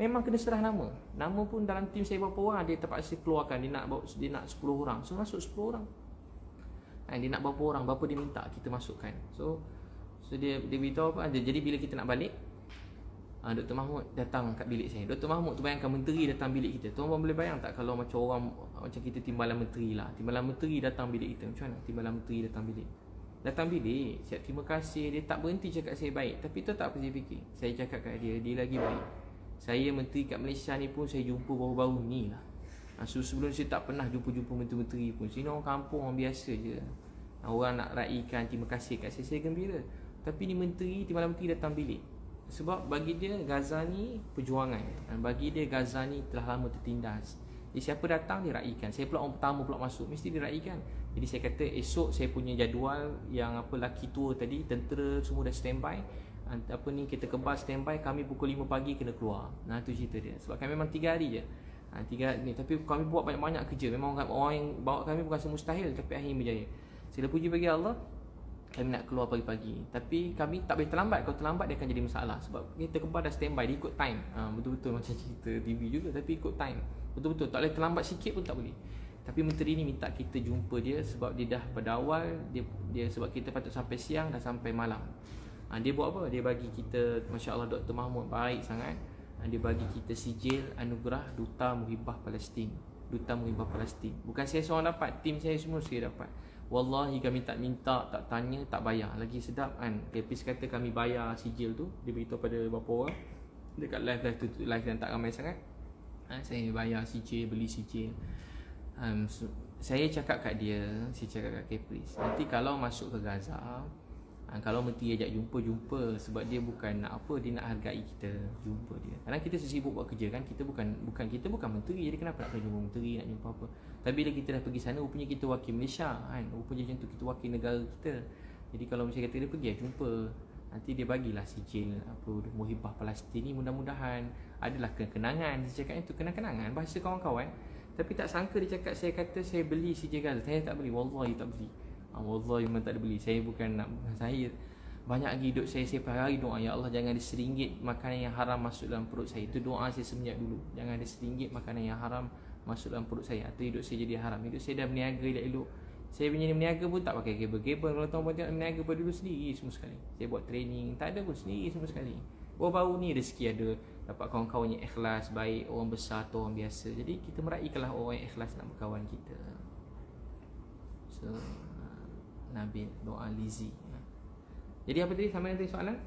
Memang kena serah nama. Nama pun dalam tim saya berapa orang, dia terpaksa keluarkan. Dia nak 10 orang. So masuk 10 orang. Dia nak berapa orang, berapa dia minta kita masukkan. So dia beritahu apa. Jadi bila kita nak balik, Dr. Mahmud datang kat bilik saya. Dr. Mahmud tu, bayangkan menteri datang bilik kita. Tuan-tuan boleh bayang tak kalau macam orang macam kita timbalan menteri lah. Timbalan menteri datang bilik kita. Macam mana timbalan menteri datang bilik? Datang bilik, siap terima kasih. Dia tak berhenti cakap saya baik. Tapi tu tak apa saya fikir. Saya cakap kat dia lagi baik. Saya menteri kat Malaysia ni pun saya jumpa baru-baru ni lah. Sebelum saya tak pernah jumpa menteri-menteri pun. Sini orang kampung, orang biasa je. Orang nak raikan terima kasih kat saya gembira. Tapi ni menteri, timbalan menteri datang bilik. Sebab bagi dia Gaza ni perjuangan. Bagi dia Gaza ni telah lama tertindas. Jadi siapa datang dia raikan. Saya pula orang pertama pula masuk, mesti dia raikan. Jadi saya kata esok saya punya jadual yang laki tua tadi, tentera semua dah standby. Kita kebas standby, kami pukul 5 pagi kena keluar. Tu cerita dia. Sebab kami memang 3 hari je. 3 hari ni. Tapi kami buat banyak-banyak kerja. Memang orang yang bawa kami bukan semustahil, tapi akhirnya berjaya. Saya puji bagi Allah, kami nak keluar pagi-pagi. Tapi kami tak boleh terlambat. Kalau terlambat dia akan jadi masalah. Sebab kita kebal dah standby, dia ikut time. Betul-betul macam cerita TV juga, tapi ikut time. Betul-betul, tak boleh terlambat sikit pun tak boleh. Tapi menteri ni minta kita jumpa dia sebab dia dah pada awal dia sebab kita patut sampai siang, dah sampai malam. Dia buat apa? Dia bagi kita, Masya Allah, Dr. Mahmud baik sangat. Dia bagi kita sijil anugerah Duta Muhibbah Palestin. Duta Muhibbah Palestin. Bukan saya seorang dapat, tim saya semua saya dapat. Wallahi kami tak minta, tak tanya, tak bayar. Lagi sedap kan. Kepis kata kami bayar sijil tu. Dia beritahu pada beberapa orang dekat live yang tak ramai sangat. Saya bayar sijil, beli sijil. Saya cakap kat dia, saya cakap kat Kepris, nanti kalau masuk ke Gaza, kalau menteri ajak jumpa sebab dia bukan nak apa, dia nak hargai kita, jumpa dia. Kadang kita sibuk buat kerja kan, kita bukan menteri, jadi kenapa nak jumpa menteri, nak jumpa apa. Tapi bila kita dah pergi sana, rupanya kita wakil Malaysia kan, rupanya macam tu, kita wakil negara kita. Jadi kalau macam kata dia pergi jumpa, nanti dia bagilah sijil Muhibbah Palestin ni, mudah-mudahan adalah kenangan. Dia cakap itu kenang-kenangan bahasa kawan-kawan. Tapi tak sangka dia cakap, saya kata saya beli sijil Gaza. Saya tak beli, wallahi tak beli. Wallahi memang tak ada beli. Saya bukan nak, saya Banyak lagi hidup saya per hari doa, ya Allah jangan ada RM1 makanan yang haram masuk dalam perut saya. Itu doa saya semenjak dulu. Jangan ada RM1 makanan yang haram masuk dalam perut saya, atau hidup saya jadi haram. Hidup saya dah berniaga elok-elok. Saya punya berniaga pun tak pakai kabel-kabel. Kalau tuan-tuan tengok berniaga pada dulu sendiri semua sekali. Saya buat training, tak ada pun sendiri semua sekali. Baru-baru ni rezeki ada, dapat kawan-kawan yang ikhlas, baik, orang besar atau orang biasa. Jadi kita meraihkanlah orang yang ikhlas nak berkawan kita. So Nabil doa Lizi. Jadi apa tadi? Sama nanti soalan?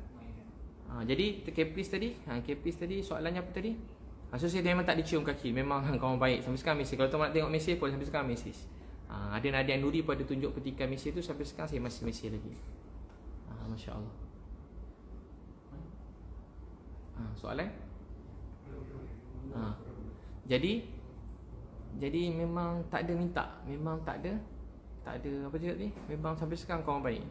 Jadi Caprice tadi soalannya apa tadi? So saya memang tak dicium kaki. Memang kawan baik sampai sekarang mesej. Kalau tuan nak tengok mesej pun sampai sekarang mesej. Ada Nadia Nuri pada tunjuk petikan mesej tu, sampai sekarang saya masih mesej lagi. Masya Allah. Soalan? Jadi memang tak ada minta. Memang tak ada apa cakap ni? Memang sampai sekarang kawan baik.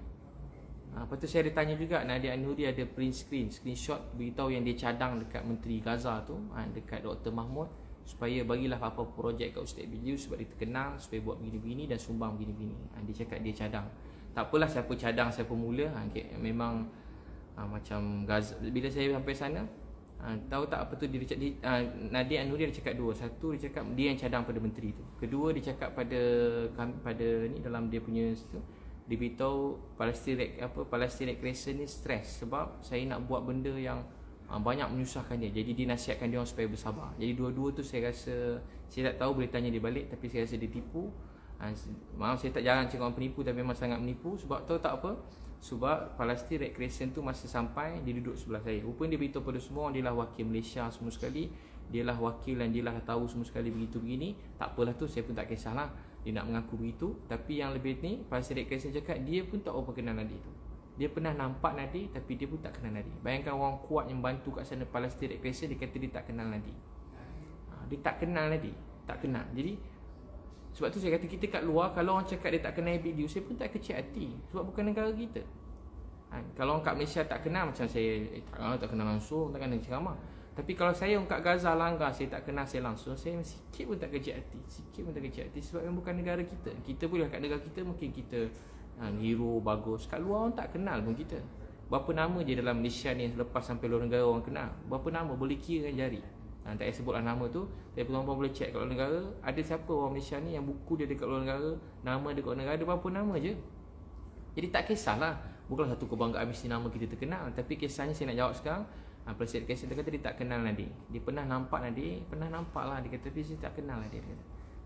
Lepas tu saya ada tanya juga, Nadia Nuri ada print screenshot beritahu yang dia cadang dekat Menteri Gaza tu, dekat Dr. Mahmud, supaya bagilah apa-apa projek kat Ustaz Biju sebab dia terkenal, supaya buat begini-begini dan sumbang begini-begini. Dia cakap dia cadang. Tak apalah siapa cadang siapa mula. Memang macam Gaza. Bila saya sampai sana, tahu tak apa tu dia Nadia Nuri dia cakap dua. Satu dia cakap dia yang cadang pada menteri tu. Kedua dia cakap pada ni dalam dia punya situ, dia beritahu Palestine Red Crescent ni stres sebab saya nak buat benda yang banyak menyusahkan dia. Jadi dia nasihatkan dia orang supaya bersabar. Jadi dua-dua tu saya rasa, saya tak tahu, boleh tanya dia balik, tapi saya rasa dia tipu. Maaf saya tak jarang cakap orang penipu, tapi memang sangat menipu. Sebab tahu tak apa? Sebab Palestine Red Crescent tu masa sampai, dia duduk sebelah saya. Rupanya dia beritahu pada semua, dia lah wakil Malaysia semua sekali. Dia lah wakil dan dia lah tahu semua sekali begitu begini. Tak apalah tu, saya pun tak kisahlah. Dia nak mengaku begitu. Tapi yang lebih ni, Palestine Red Crescent cakap dia pun tak apa kenal Nadir tu. Dia pernah nampak Nadir, tapi dia pun tak kenal Nadir. Bayangkan orang kuat yang bantu kat sana Palestine Red Crescent, dia kata dia tak kenal Nadir. Dia tak kenal Nadir. Tak kenal. Jadi sebab tu saya kata kita kat luar, kalau orang cakap dia tak kenal video, saya pun tak kecil hati. Sebab bukan negara kita. Kalau orang kat Malaysia tak kenal, macam saya tak kenal langsung, tak kenal ceramah. Tapi kalau saya orang kat Gaza langgar, saya tak kenal saya langsung, saya sikit pun tak kecil hati. Sikit pun tak kecil hati sebab yang bukan negara kita. Kita boleh kat negara kita mungkin kita hero, bagus. Kat luar orang tak kenal pun kita. Berapa nama je dalam Malaysia ni lepas sampai luar negara orang kenal. Berapa nama boleh kira dengan jari. Tak payah sebutlah nama tu, tapi tuan-tuan boleh check kat luar negara, ada siapa orang Malaysia ni yang buku dia dekat luar negara, nama dia kat luar negara, ada berapa nama je. Jadi tak kisahlah, bukanlah satu kebanggaan mesti nama kita terkenal, tapi kisahnya saya nak jawab sekarang. Presiden Kesel dia kata dia tak kenal Nadir. Dia pernah nampak Nadir, pernah nampak lah, dia kata tapi saya tak kenal Nadir.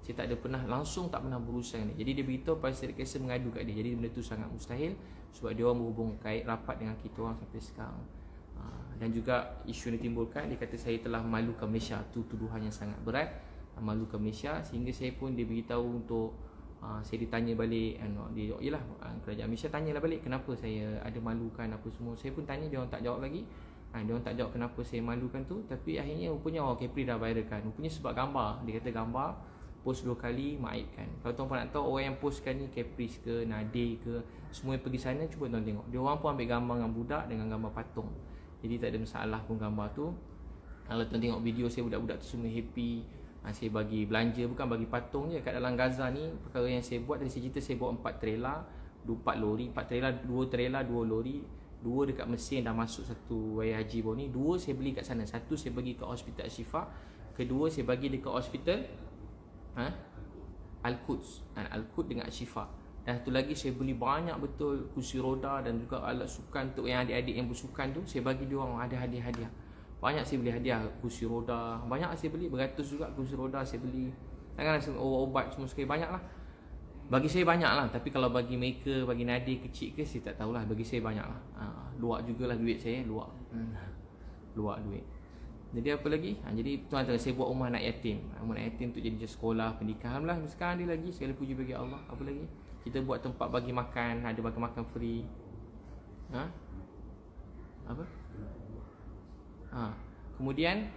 Saya tak ada pernah langsung, tak pernah berurusan dengan dia. Jadi dia beritahu Presiden Kesel mengadu kat dia. Jadi benda tu sangat mustahil sebab dia orang berhubung kait rapat dengan kita orang sampai sekarang. Dan juga isu yang ditimbulkan, dia kata saya telah memalukan Malaysia. Itu tuduhan yang sangat berat, memalukan Malaysia, sehingga saya pun dia beritahu untuk saya ditanya balik, dia yalah kerajaan Malaysia tanyalah balik kenapa saya ada malukan apa semua. Saya pun tanya, dia orang tak jawab lagi. Dia orang tak jawab kenapa saya malukan tu. Tapi akhirnya rupanya Capri dah viralkan. Rupanya sebab gambar. Dia kata gambar post 2 kali maibkan. Kalau tuan-tuan nak tahu orang yang postkan ni Caprice ke Nadir ke, semua yang pergi sana, cuba tuan tengok. Dia orang pun ambil gambar dengan budak dengan gambar patung. Jadi tak ada masalah pun gambar tu. Kalau tuan tengok video saya, budak-budak tu semua happy. Saya bagi belanja, bukan bagi patung je. Kat dalam Gaza ni, perkara yang saya buat, dari saya cerita saya bawa 4 trailer, 4 lori, 4 trailer, 2 trailer, 2 lori, 2 dekat Mesir dah masuk satu Raya Haji baru ni, 2 saya beli kat sana. Satu saya bagi kat Hospital Al-Shifa, kedua saya bagi dekat Hospital Al-Quds, Al-Quds dengan Al-Shifa. Dan satu lagi saya beli banyak betul kursi roda dan juga alat sukan untuk yang adik-adik yang bersukan tu. Saya bagi dia orang ada hadiah-hadiah. Banyak saya beli hadiah, kursi roda, banyak saya beli, beratus juga kursi roda saya beli. Janganlah obat semua sekali, banyak lah. Bagi saya banyak lah, tapi kalau bagi mereka, bagi Nadir kecil ke, saya tak tahulah. Bagi saya banyak lah. Luak jugalah duit saya, luak. Luak duit. Jadi apa lagi? Jadi tuan-tuan, saya buat rumah anak yatim. Rumah anak yatim untuk jadi sekolah, pendidikan. Alhamdulillah sekarang ada lagi, segala puji bagi Allah. Apa lagi? Kita buat tempat bagi makan, ada bagi makan free. Apa? Kemudian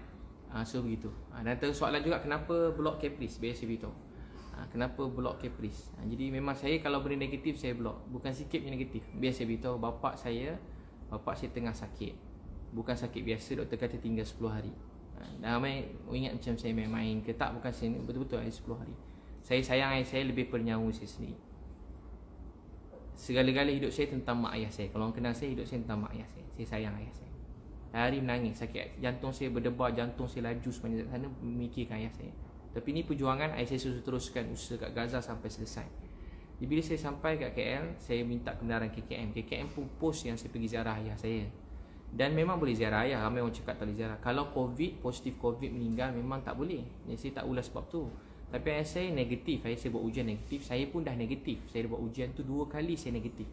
so begitu. Dan terus soalan juga kenapa blok Caprice, biasa beritahu. Kenapa blok Caprice? Jadi memang saya kalau benda negatif saya blok. Bukan sikit yang negatif. Biasa beritahu bapak saya tengah sakit. Bukan sakit biasa, doktor kata tinggal 10 hari. Ramai ingat macam saya main-main ke tak, bukan saya betul-betul ada 10 hari. Saya sayang ayah saya lebih pada nyawa saya sendiri. segala-gala hidup saya tentang mak ayah saya. Kalau orang kenal saya, hidup saya tentang mak ayah saya. Saya sayang ayah saya. Hari menangis, sakit jantung saya berdebar, jantung saya laju sepanjang sana memikirkan ayah saya. Tapi ni perjuangan ayah saya teruskan usaha kat Gaza sampai selesai. Jadi bila saya sampai kat KL, saya minta kebenaran KKM. KKM pun post yang saya pergi ziarah ayah saya. Dan memang boleh ziarah ayah, ramai orang cakap tak boleh ziarah. Kalau COVID, positif COVID meninggal, memang tak boleh. Jadi saya tak ulas sebab tu. Tapi ayah saya negatif, ayah saya buat ujian negatif. Saya pun dah negatif. Saya dah buat ujian tu 2 kali saya negatif.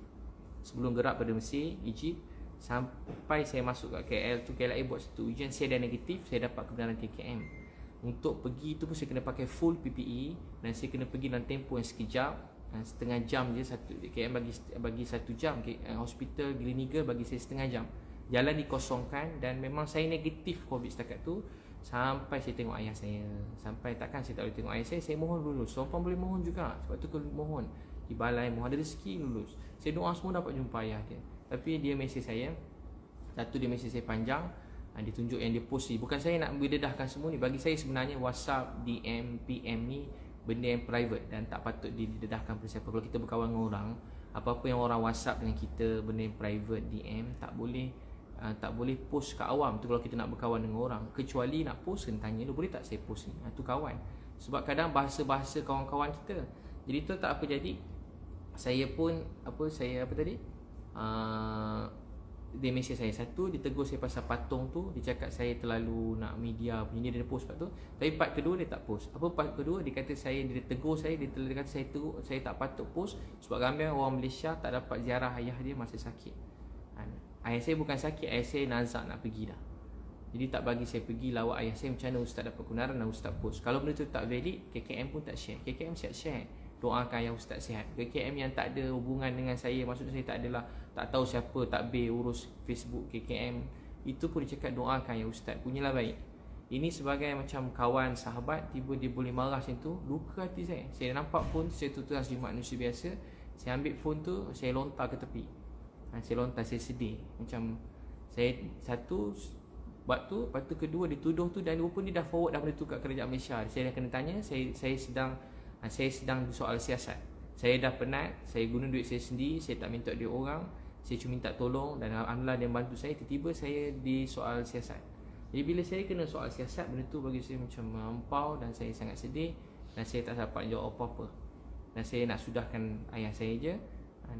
Sebelum gerak pada Mesir, Egypt, sampai saya masuk kat KL tu, KLIA buat satu ujian, saya dah negatif, saya dapat kebenaran KKM. Untuk pergi tu pun saya kena pakai full PPE dan saya kena pergi dalam tempoh yang sekejap, setengah jam je. KM bagi 1 jam, hospital Gleneagle bagi saya setengah jam. Jalan dikosongkan dan memang saya negatif COVID setakat tu. Sampai saya tengok ayah saya. Sampai takkan saya tak boleh tengok ayah saya. Saya mohon lulus. Seorang boleh mohon juga. Sebab tu kalau mohon di balai, mohon ada rezeki lulus. Saya doa semua dapat jumpa ayah dia. Tapi dia mesej saya. Satu, dia mesej saya panjang. Dia tunjuk yang dia post ni. Bukan saya nak berdedahkan semua ni. Bagi saya sebenarnya WhatsApp, DM, PM ni benda yang private dan tak patut didedahkan pada siapa. Kalau kita berkawan dengan orang, apa-apa yang orang WhatsApp dengan kita, benda yang private, DM, tak boleh post kat awam tu. Kalau kita nak berkawan dengan orang, kecuali nak post, kena tanya boleh tak saya post ni, tu kawan. Sebab kadang bahasa-bahasa kawan-kawan kita. Jadi tu tak apa jadi. Saya pun dia mesej saya. Satu, dia tegur saya pasal patung tu. Dia cakap saya terlalu nak media punya, dia post part tu. Tapi part kedua dia tak post. Apa part kedua? Dia kata dia tegur saya. Dia kata saya tak patut post sebab ramai orang Malaysia tak dapat ziarah ayah dia masa sakit. Ayah saya bukan sakit, ayah saya nazak nak pergi dah. Jadi tak bagi saya pergi lawat ayah saya. Macam mana ustaz dapat kebenaran dan ustaz post? Kalau benda tu tak valid, KKM pun tak share. KKM siap share. Doakan ayah ustaz sihat. KKM yang tak ada hubungan dengan saya, maksudnya saya tak adalah, tak tahu siapa takbir urus Facebook KKM, itu pun dia cakap doakan ayah ustaz, punyalah baik. Ini sebagai macam kawan, sahabat, tiba dia boleh marah macam tu, luka hati saya. Saya nampak phone, saya tutup sebagai manusia biasa. Saya ambil phone tu, saya lontar ke tepi. Saya lontar, saya sedih. Macam saya satu buat tu, lepas tu kedua dia tuduh tu, dan walaupun dia dah forward dah benda tu kat kerajaan Malaysia. Saya dah kena tanya, saya sedang soal siasat. Saya dah penat, saya guna duit saya sendiri, saya tak minta duit orang, saya cuma minta tolong dan alhamdulillah dia bantu saya. Tiba-tiba saya di soal siasat. Jadi bila saya kena soal siasat, benda tu bagi saya macam melampau dan saya sangat sedih dan saya tak dapat jawab apa-apa. Dan saya nak sudahkan ayah saya je.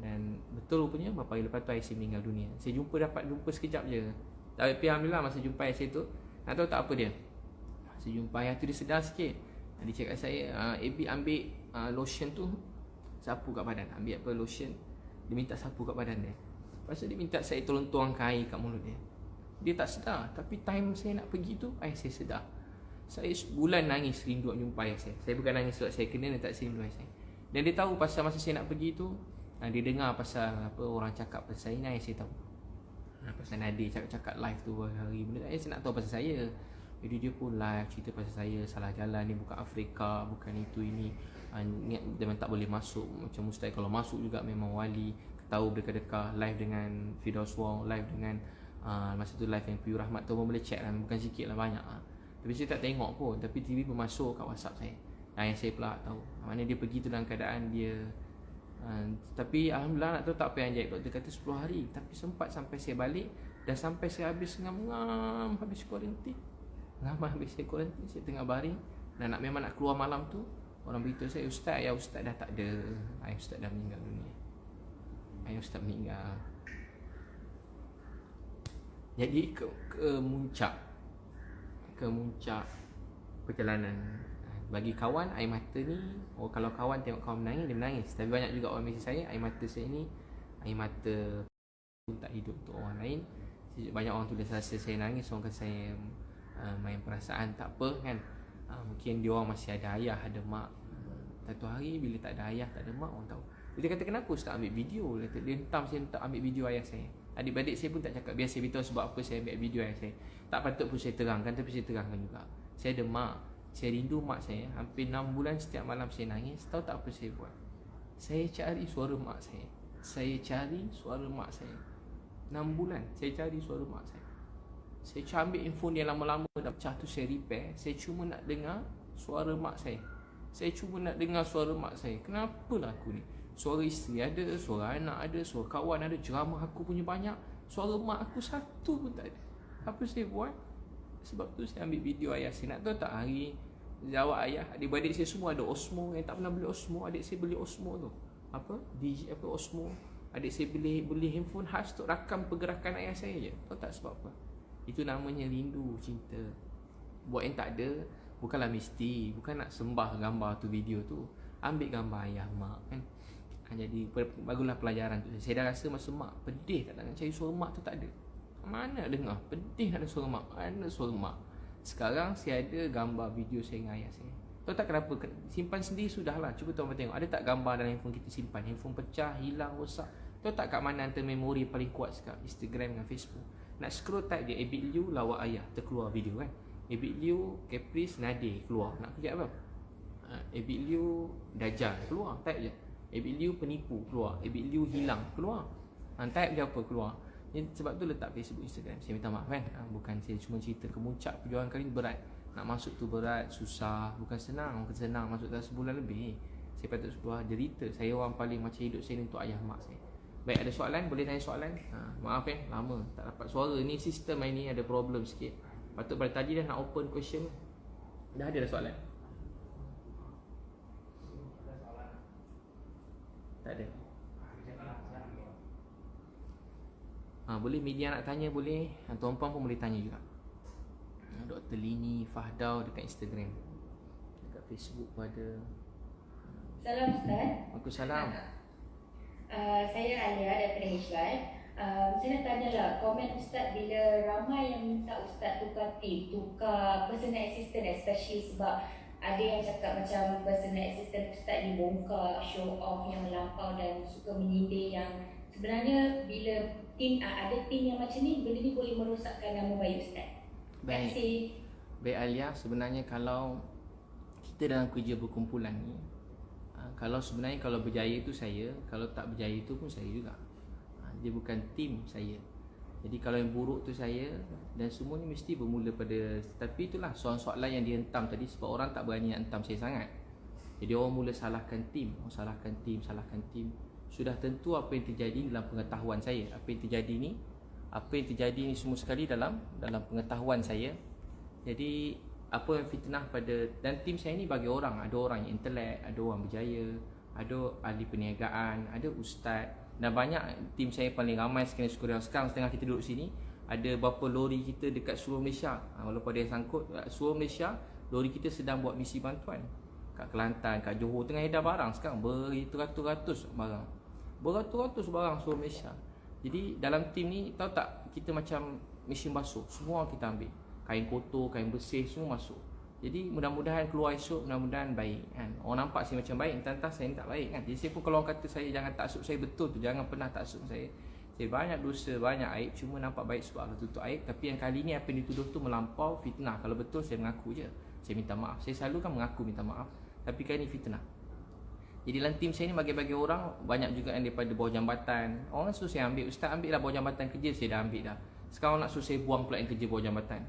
Dan betul rupanya beberapa hari lepas tu ayah saya meninggal dunia. Saya dapat jumpa sekejap je. Tapi alhamdulillah masa jumpa ayah saya tu, nak tahu tak apa dia? Masa jumpa ayah tu dia sedar sikit. Dia cakap saya, Abi ambil lotion tu, sapu kat badan. Ambil apa lotion, dia minta sapu kat badan dia. Lepas tu dia minta saya tolong tuangkan air kat mulut dia. Dia tak sedar. Tapi time saya nak pergi tu, ayah saya sedar. Saya sebulan nangis rindu nak jumpa ayah saya. Saya bukan nangis sebab saya kena, dia tak rindu ayah saya. Dan dia tahu pasal masa saya nak pergi tu, dia dengar pasal apa orang cakap pasal saya, ayah saya tahu. Pasal Nadir cakap live tu hari benda, ayah saya nak tahu pasal saya. Jadi dia pun live cerita pasal saya, salah jalan ni, bukan Afrika, bukan itu ini. Memang tak boleh masuk, macam mustahil. Kalau masuk juga memang wali. Tahu berdekat-dekat, live dengan Firdaus Wong, live dengan masa tu live yang Piyu Rahmat tu pun boleh check lah, bukan sikit lah, banyak lah. Tapi saya tak tengok pun, tapi TV pun masuk kat WhatsApp saya. Yang saya pula tahu, mana dia pergi tu dalam keadaan dia tapi alhamdulillah nak tahu tak apa yang ajaib. Doktor kata 10 hari. Tapi sempat sampai saya balik, dan sampai saya habis ngam-ngam, habis kuarantin. Habis saya kuarantin, saya tengah baring dan memang nak keluar malam tu, orang beritahu saya, Ustaz, ayah Ustaz dah tak ada. Ayah Ustaz dah meninggal dunia. Ayah Ustaz meninggal. Jadi ke muncak perjalanan. Bagi kawan, air mata ni, kalau kawan tengok kawan menangis, dia menangis. Tapi banyak juga orang mesej saya, air mata saya ni air mata pun tak hidup untuk orang lain. Banyak orang tulis rasa saya nangis, orang kata saya main perasaan. Tak apa kan, mungkin dia orang masih ada ayah, ada mak. Satu hari bila tak ada ayah, tak ada mak, orang tahu. Dia kata kenapa Ustaz ambil video? Dia hentam saya untuk ambil video ayah saya. Adik-adik saya pun tak cakap, biar saya beritahu sebab apa saya ambil video ayah saya. Tak patut pun saya terangkan, tapi saya terangkan juga. Saya ada mak, saya rindu mak saya. Hampir 6 bulan setiap malam saya nangis. Tahu tak apa saya buat? Saya cari suara mak saya. Saya cari suara mak saya 6 bulan saya cari suara mak saya. Saya ambil info dia lama-lama dah pecah tu, saya repair. Saya cuma nak dengar suara mak saya. Saya cuma nak dengar suara mak saya. Kenapalah aku ni? Suara isteri ada, suara anak ada, suara kawan ada, ceramah aku punya banyak, suara mak aku satu pun tak ada. Apa saya buat? Sebab tu saya ambil video ayah saya. Nak tahu tak, hari jawab ayah, adik-beradik saya semua ada Osmo. Yang tak pernah beli Osmo, adik saya beli Osmo tu. Apa? DJ apa Osmo. Adik saya beli handphone khas untuk rakam pergerakan ayah saya je. Tahu tak sebab apa? Itu namanya rindu, cinta. Buat yang tak ada, bukanlah mesti, bukan nak sembah gambar tu, video tu. Ambil gambar ayah, mak kan. Jadi bagulah pelajaran tu. Saya dah rasa masa mak pedih tak nak cari suara mak tu, tak ada. Mana dengar pedih nak ada suara mak, mana suara mak. Sekarang saya ada gambar video saya dengan ayah saya. Tahu tak kenapa? Simpan sendiri sudahlah. Cuba tuan tengok, ada tak gambar dalam handphone kita simpan? Handphone pecah, hilang, rosak. Tahu tak kat mana antara memori paling kuat sekarang? Instagram dengan Facebook. Nak scroll type je Abid Liu lawak ayah, terkeluar video kan. Abid Liu Caprice Nadir keluar. Nak kerja apa? Abid Liu Dajjal keluar, type je. Abid Liu penipu keluar, Abid Liu hilang keluar. Type je apa keluar. Jadi, sebab tu letak Facebook, Instagram. Saya minta maaf kan. Bukan saya cuma cerita kemuncak perjuangan kali ni berat. Nak masuk tu berat, susah, bukan senang. Bukan senang masuk dalam sebulan lebih. Saya patut sebuah derita. Saya orang paling macam hidup saya ni untuk ayah mak saya. Baik, ada soalan? Boleh tanya soalan? Maaf lama tak dapat suara. Ni sistem ni ada problem sikit. Patut pada tadi dah nak open question. Dah ada soalan? Tak ada. Boleh media nak tanya, boleh. Tuan-puan pun boleh tanya juga. Dr. Lini Fahdau dekat Instagram. Dekat Facebook pun ada. Salam Ustaz. Waalaikumsalam. Saya Alia daripada HY. Saya nak tanya lah, komen Ustaz bila ramai yang minta Ustaz tukar tip, tukar personal assistant, especially sebab ada yang cakap macam personal assistant Ustaz dibongkar, show off yang melampau dan suka menyindir, yang sebenarnya bila ada tim yang macam ni, benda ni boleh merosakkan nama baik Ustaz. Baik. Baik Alia, sebenarnya kalau kita dalam kerja berkumpulan ni, kalau sebenarnya kalau berjaya tu saya, kalau tak berjaya tu pun saya juga. Dia bukan tim saya. Jadi kalau yang buruk tu saya, dan semua ni mesti bermula pada, tapi itulah soalan-soalan yang dihentam tadi sebab orang tak berani nak hentam saya sangat. Jadi orang mula salahkan tim, salahkan tim. Sudah tentu apa yang terjadi dalam pengetahuan saya. Apa yang terjadi ni semua sekali dalam pengetahuan saya. Jadi apa yang fitnah pada, dan tim saya ni bagi orang, ada orang yang intelek, ada orang berjaya, ada ahli perniagaan, ada ustaz, dan banyak tim saya paling ramai sekarang setengah kita duduk sini, ada berapa lori kita dekat seluruh Malaysia. Walaupun ada yang sangkut seluruh Malaysia, lori kita sedang buat misi bantuan kat Kelantan, kat Johor, tengah edar barang sekarang beratus-ratus barang seluruh Malaysia. Jadi dalam tim ni, tahu tak, kita macam mesin basuh, semua kita ambil, kain kotor, kain bersih, semua masuk. Jadi mudah-mudahan keluar esok, mudah-mudahan baik kan. Orang nampak saya macam baik, entah-entah saya ni tak baik kan. Jadi saya pun kalau orang kata saya jangan taksub saya, betul tu, jangan pernah taksub saya. Saya banyak dosa, banyak aib, cuma nampak baik sebab Allah tutup aib. Tapi yang kali ni apa yang dituduh tu melampau, fitnah. Kalau betul saya mengaku je, saya minta maaf. Saya selalu kan mengaku minta maaf, tapi kali ni fitnah. Jadi dalam tim saya ni bagi-bagi orang, banyak juga yang daripada bawah jambatan. Orang suruh saya ambil, ustaz ambil lah bawah jambatan kerja, saya dah ambil dah. Sekarang nak suruh saya buang pula yang kerja bawah jambatan.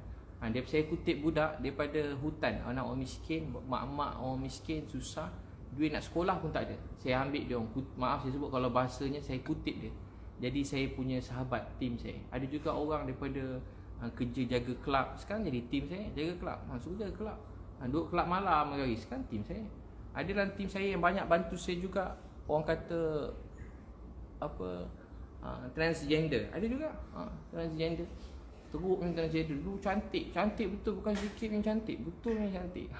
Saya kutip budak daripada hutan, anak orang miskin, mak-mak orang miskin, susah, duit nak sekolah pun tak ada. Saya ambil dia orang, maaf saya sebut kalau bahasanya, saya kutip dia. Jadi saya punya sahabat tim saya. Ada juga orang daripada kerja jaga kelab, sekarang jadi tim saya, jaga kelab. Suruh jaga kelab, duduk kelab malam hari, sekarang tim saya. Ada dalam tim saya yang banyak bantu saya juga, orang kata apa, transgender. Ada juga transgender. Teruk yang transgender. Dulu cantik betul, bukan sikit yang cantik, betul yang cantik.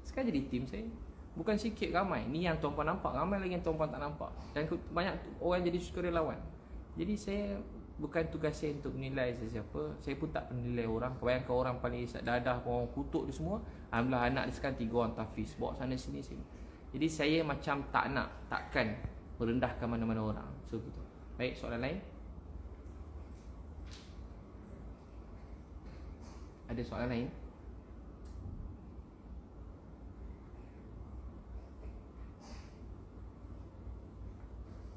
Sekarang jadi tim saya. Bukan sikit, ramai. Ni yang tuan-puan nampak, ramai lagi yang tuan-puan tak nampak. Dan banyak orang jadi sukarelawan. Jadi saya, bukan tugas saya untuk menilai sesiapa. Saya pun tak menilai orang. Kebanyakan orang paling isap dadah, orang kutuk dia semua. Alhamdulillah anak dia sekarang 3 orang tahfiz, bawa sana sini. Jadi saya macam takkan merendahkan mana-mana orang. So gitu. Baik, soalan lain? Ada soalan lain?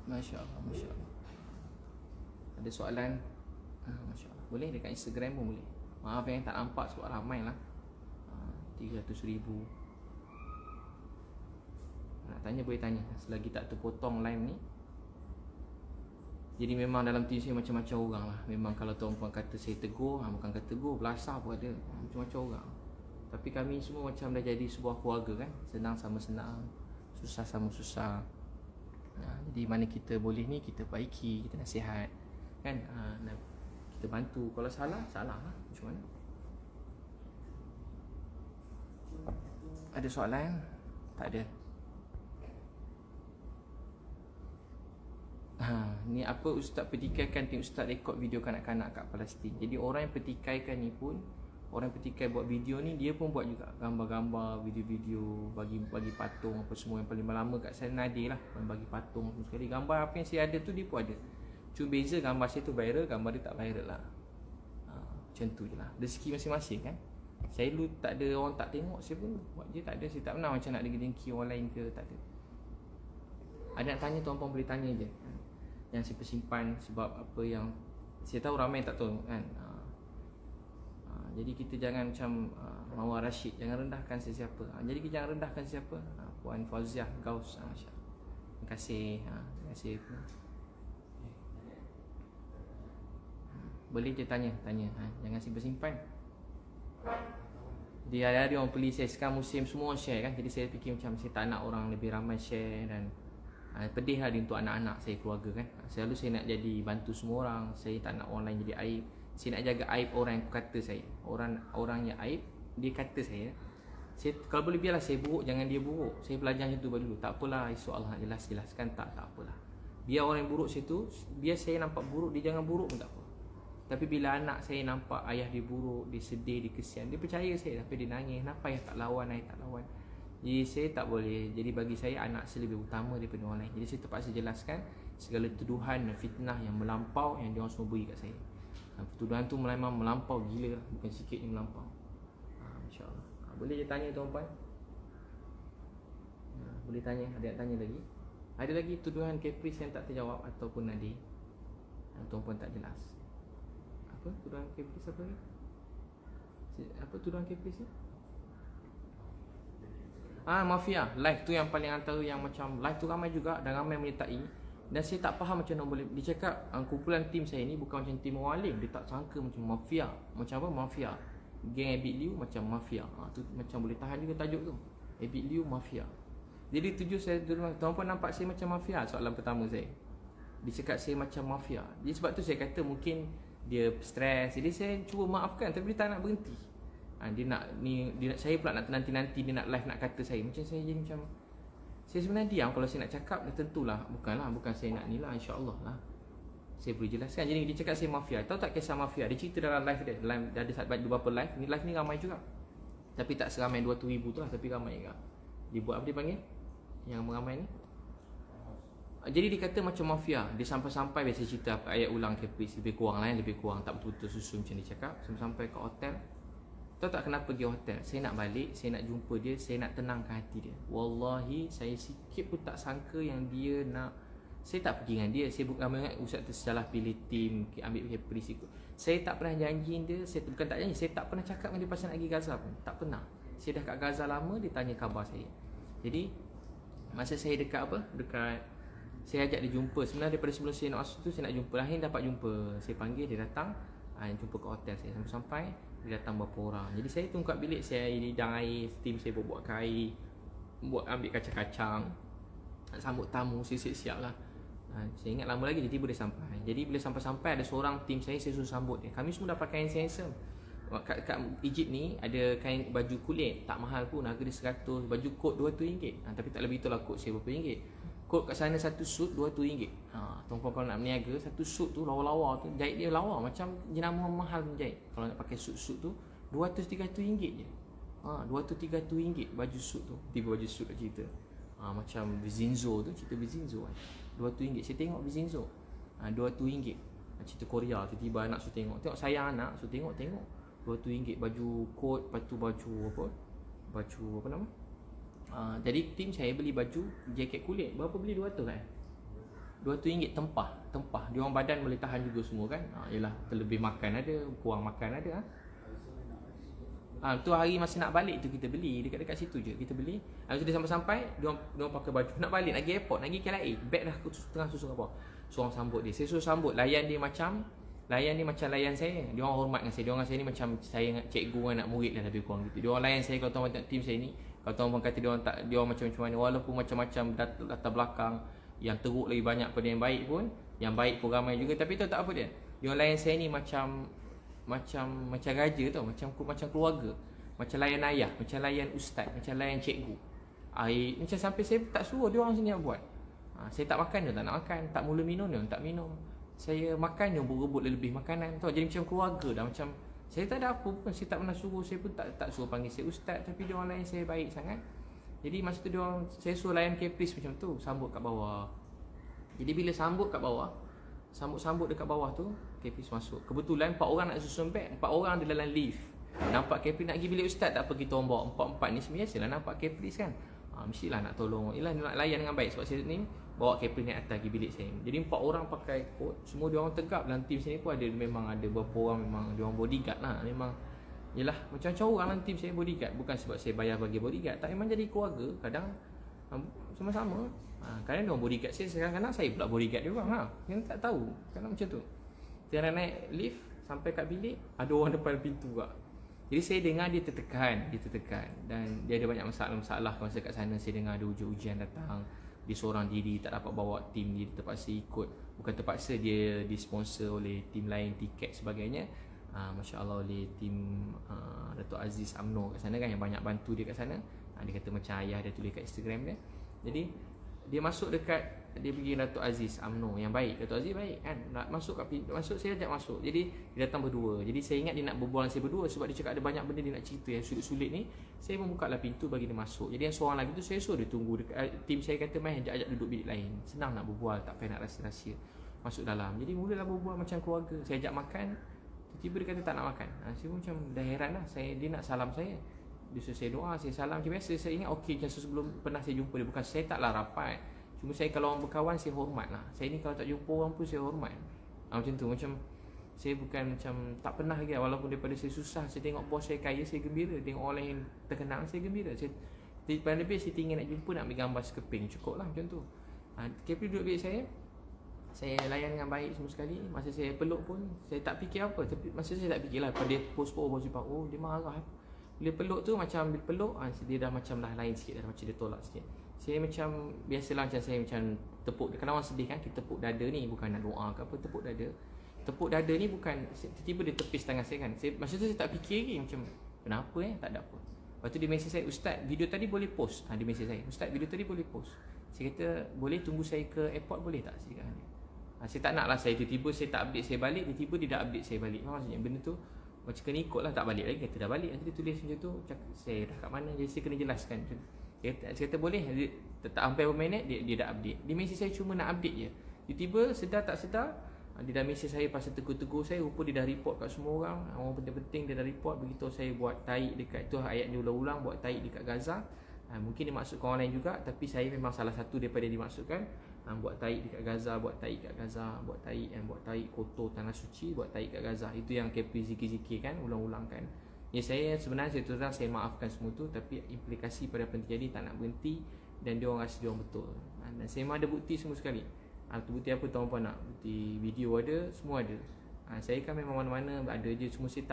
Masya Allah, Masya Allah. Ada soalan? Masya Allah. Boleh dekat Instagram pun boleh. Maaf yang tak nampak sebab ramai lah. 300,000. Nak tanya boleh tanya selagi tak terpotong live ni. Jadi memang dalam team saya macam-macam orang lah. Memang kalau tuan-puan kata saya tegur, bukan kata tegur, belasah pun ada. Macam-macam orang. Tapi kami semua macam dah jadi sebuah keluarga kan. Senang sama senang, susah sama susah. Jadi mana kita boleh ni, kita baiki, kita nasihat kan. Kita bantu. Kalau salah, salah lah. Macam mana? Ada soalan? Tak ada. Ni apa ustaz petikaikan tim ustaz rekod video kanak-kanak kat Palestin. Jadi orang yang petikaikan ni pun, orang petikai buat video ni, dia pun buat juga gambar-gambar, video-video, bagi patung apa semua. Yang paling lama kat sana Nadir lah, bagi patung semua sekali. Gambar apa yang saya ada tu dia pun ada. Cuma beza gambar saya tu viral, gambar dia tak viral lah. Macam tu je lah. Rezeki masing-masing kan. Saya dulu tak ada orang tak tengok, saya pun buat je, tak ada. Saya tak pernah macam nak dengki orang lain ke, tak ada. Ada nak tanya, tuan-puan boleh tanya je. Yang saya simpan sebab apa yang saya tahu ramai tak tahu kan. Jadi kita jangan macam Mawar Rashid, jangan rendahkan sesiapa. Jadi kita jangan rendahkan siapa. Puan Fauziah Gaus, masya-Allah. Terima kasih. Terima kasih. Boleh je tanya. Jangan simpan. Jadi hari-hari orang beli saya, sekarang musim semua share kan. Jadi saya fikir macam saya tak nak orang lebih ramai share. Dan pedih lah untuk anak-anak saya, keluarga kan. Selalu saya nak jadi bantu semua orang. Saya tak nak orang lain jadi aib. Saya nak jaga aib orang yang kata saya. Orang yang aib, dia kata saya. Kalau boleh biarlah saya buruk, jangan dia buruk. Saya belajar macam tu dulu. Tak apalah, esok Allah nak jelaskan. Tak apalah. Biar orang yang buruk situ, biar saya nampak buruk, dia jangan buruk pun tak apa. Tapi bila anak saya nampak ayah dia buruk, dia sedih, dia kesian, dia percaya saya. Tapi dia nangis, kenapa ayah tak lawan, ayah tak lawan. Jadi saya tak boleh. Jadi bagi saya anak saya lebih utama daripada orang lain. Jadi saya terpaksa jelaskan segala tuduhan dan fitnah yang melampau yang dia orang semua beri kat saya. Tuduhan tu memang melampau gila, bukan sikit ni melampau. InsyaAllah. Boleh je tanya tuan-puan. Boleh tanya, ada nak tanya lagi? Ada lagi tuduhan Caprice yang tak terjawab ataupun Nadir yang tuan-puan tak jelas? Apa tuduhan Caprice apa ni? Apa tuduhan Caprice ni? Mafia. Live tu yang paling antara yang macam live tu ramai juga dan ramai menyertai. Dan saya tak faham macam mana boleh. Dia cakap kumpulan tim saya ni bukan macam tim orang alim. Dia tak sangka macam mafia. Macam apa? Mafia. Geng Abid Liu macam mafia. Tu macam boleh tahan juga tajuk tu. Abid Liu mafia. Jadi tujuh saya dulu, tuan-puan nampak saya macam mafia? Soalan pertama saya. Dia cakap saya macam mafia. Jadi sebab tu saya kata mungkin dia stres. Jadi saya cuba maafkan tapi dia tak nak berhenti. Saya pula nak nanti dia nak live nak kata saya. Macam saya jadi macam, saya sebenarnya diam. Kalau saya nak cakap dah tentulah. Bukan saya nak ni lah, insyaAllah lah. Saya boleh jelaskan. Jadi dia cakap saya mafia. Tahu tak kisah mafia? Dia cerita dalam live dia. Dah ada beberapa live. Live ni ramai juga. Tapi tak seramai 200,000 tu lah. Tapi ramai juga. Dia buat apa dia panggil? Yang meramai ni. Jadi dia kata macam mafia. Dia sampai-sampai biasa cerita ayat ulang Caprice. Lebih kurang lah, lebih kurang. Tak betul-betul susun macam dia cakap. Sampai ke hotel. Tahu tak kenapa pergi hotel? Saya nak balik, saya nak jumpa dia, saya nak tenangkan hati dia. Wallahi, saya sikit pun tak sangka yang dia nak. Saya tak pergi dengan dia. Saya bukan ingat ustaz tersalah pilih tim, ambil Caprice ikut. Saya tak pernah janjiin dia. Bukan tak janji, saya tak pernah cakap dengan dia pasal nak pergi Gaza pun. Tak pernah. Saya dah kat Gaza lama, dia tanya khabar saya. Jadi masa saya dekat saya ajak dia jumpa. Sebenarnya daripada sebelum saya nak masuk tu, saya nak jumpa. Akhirnya dapat jumpa. Saya panggil, dia datang. Jumpa ke hotel saya. Sampai-sampai dia datang berapa orang. Jadi saya tunggu kat bilik saya, hidang air, tim saya buat air, ambil kacang-kacang, sambut tamu, saya siap-siap lah. Saya ingat lama lagi, tiba-tiba dia sampai. Jadi bila sampai-sampai ada seorang tim saya suruh sambut dia. Kami semua dapat kain handsome. Kat Egypt ni ada kain baju kulit, tak mahal pun, harga dia 100. Baju kot RM200. Tapi tak lebih itulah kot saya berapa ringgit. Kot kat sana satu suit RM200. Tuan-puan kalau nak berniaga, satu suit tu lawa-lawa tu, jahit dia lawa macam jenama mahal pun jahit. Kalau nak pakai suit-suit tu RM200-300 je. RM200-300 baju suit tu. Tiba baju suit kat cerita. Macam Vizinzo tu, cerita Vizinzo kan. RM200. Saya tengok Vizinzo. RM200. Cerita Korea, tiba-tiba anak suruh tengok. Tengok sayang anak, suruh tengok. RM200 baju kot, lepas tu baju apa nama? Jadi tim saya beli baju jaket kulit. Berapa beli? 200 kan? RM200 tempah. Dia orang badan boleh tahan juga semua kan. Yelah, terlebih makan ada, kurang makan ada. Tu hari masa nak balik tu kita beli dekat-dekat situ je. Kita beli. Masa dia sampai-sampai dia pakai baju nak balik nak pergi airport, nak pergi KLIA. Beg dah tengah susun apa. Seorang sambut dia. Saya suruh sambut, layan dia macam layan saya. Dia orang hormat dengan saya. Dia orang saya ni macam saya dengan cikgu dengan anak murid lah lebih kurang gitu. Dia orang layan saya kalau tuan tengok tim saya ni. Kalau tuan kata dia orang macam mana, walaupun macam-macam latar belakang, yang teruk lagi banyak pada yang baik pun, yang baik pun ramai juga, tapi tu tak apa dia. Dia orang layan saya ni macam raja tau, macam keluarga, macam layan ayah, macam layan ustaz, macam layan cikgu. Macam sampai saya tak suruh dia orang sini nak buat. Saya tak makan dia tak nak makan, tak mula minum dia tak minum. Saya makan dia rebut lebih makanan tau. Jadi macam keluarga dah, macam saya tak ada apa pun, saya tak pernah suruh, saya pun tak suruh panggil saya ustaz, tapi dia orang layan saya baik sangat. Jadi masa tu saya suruh layan Caprice macam tu, sambut kat bawah. Jadi bila sambut kat bawah, sambut dekat bawah tu, Caprice masuk. Kebetulan 4 orang nak susun beg, 4 orang ada dalam lift. Nampak Caprice nak pergi bilik ustaz, tak apa kita orang bawa 4-4 ni biasalah nampak Caprice kan. Mestilah nak tolong. Yalah nak layan dengan baik sebab saya ni bawa Caprice naik atas pergi bilik saya. Jadi 4 orang pakai coat, semua dia orang tegap. Dalam tim sini pun memang ada beberapa orang memang dia orang bodyguard lah. Memang yalah macam-macam orang dalam tim saya bodyguard. Bukan sebab saya bayar bagi bodyguard, tak, memang jadi keluarga. Kadang sama-sama. Kadang dia orang bodyguard saya, kadang-kadang saya pula bodyguard dia orang. Yang tak tahu. Kadang macam tu. Saya naik lift sampai kat bilik, ada orang depan pintu kak. Jadi saya dengar dia tertekan dan dia ada banyak masalah masa kat sana. Saya dengar ada ujian datang. Dia seorang diri tak dapat bawa tim dia, terpaksa ikut. Bukan terpaksa, dia disponsor oleh tim lain, tiket sebagainya. Masya Allah oleh tim Datuk Aziz UMNO kat sana kan, yang banyak bantu dia kat sana. Dia kata macam ayah dia tulis kat Instagram dia. Jadi dia masuk dekat, dia pergi Datuk Aziz UMNO yang baik. Datuk Aziz baik kan, nak masuk kat pintu, saya ajak masuk. Jadi dia datang berdua. Jadi saya ingat dia nak berbual dengan saya berdua, sebab dia cakap ada banyak benda dia nak cerita yang sulit-sulit ni. Saya membuka lah pintu bagi dia masuk. Jadi yang seorang lagi tu saya suruh dia tunggu dekat, tim saya kata main ajak duduk bilik lain. Senang nak berbual, tak payah nak rahsia-rahsia. Masuk dalam. Jadi mulalah berbual macam keluarga. Saya ajak makan, tiba-tiba dia kata tak nak makan. Saya pun macam dah heran lah. Dia nak salam saya. Dia suruh saya doa, saya salam macam biasa. Saya ingat okey, macam sebelum pernah saya jumpa dia. Bukan saya taklah rapat, cuma saya kalau orang berkawan saya hormat lah. Saya ni kalau tak jumpa orang pun saya hormat. Macam tu, macam saya bukan macam tak pernah lagi. Walaupun daripada saya susah, saya tengok bos saya kaya, saya gembira. Tengok orang lain terkenal, saya gembira. Paling lebih saya tinggal nak jumpa, nak ambil gambar sekeping, cukup lah macam tu. KP duduk bilik saya layan dengan baik semua sekali. Masa saya peluk pun saya tak fikir apa, tapi masa saya tak fikirlah. Pada dia post bos cakap, oh dia marah. Bila peluk tu, macam bila peluk dia dah macam dah lain sikit, dah macam dia tolak sikit. Saya macam biasalah, macam saya macam tepuk. Kalau orang sedih kan, kita tepuk dada ni bukan nak doa ke apa, tepuk dada. Tepuk dada ni bukan tiba-tiba dia tepis tangan saya kan. Masa tu saya tak fikir lagi macam kenapa tak ada apa. Lepas tu dia mesej saya, ustaz video tadi boleh post. Dia mesej saya, ustaz video tadi boleh post. Saya kata boleh tunggu saya ke airport boleh tak? Saya kata saya tak nak lah, saya tiba-tiba saya tak update saya balik, tiba-tiba dia dah update saya balik. Maksudnya benda tu macam kena ikut lah, tak balik lagi. Kata dah balik, nanti dia tulis macam tu, saya dah kat mana, jadi saya kena jelaskan. Saya kata boleh, tak sampai berapa minit dia dah update. Dia mesej saya cuma nak update je. Tiba-tiba sedar tak sedar, dia dah mesej saya pasal tegur-tegur saya. Rupa dia dah report kat semua orang. Orang penting-penting dia dah report. Begitu saya buat taik dekat tu, ayat dia ulang-ulang, buat taik dekat Gaza. Mungkin dia maksudkan orang lain juga, tapi saya memang salah satu daripada dia dimaksudkan. Buat taik dekat Gaza, buat taik kat Gaza, buat taik kotor tanah suci, buat taik kat Gaza. Itu yang KP zikir-zikir kan, ulang-ulang kan. Ya saya sebenarnya saya terus terang saya maafkan semua tu, tapi implikasi pada apa yang terjadi tak nak berhenti, dan dia orang rasa dia orang betul. Dan saya memang ada bukti semua sekali. Bukti apa tuan puan nak? Bukti video ada, semua ada. Saya kan memang mana-mana ada je, semua saya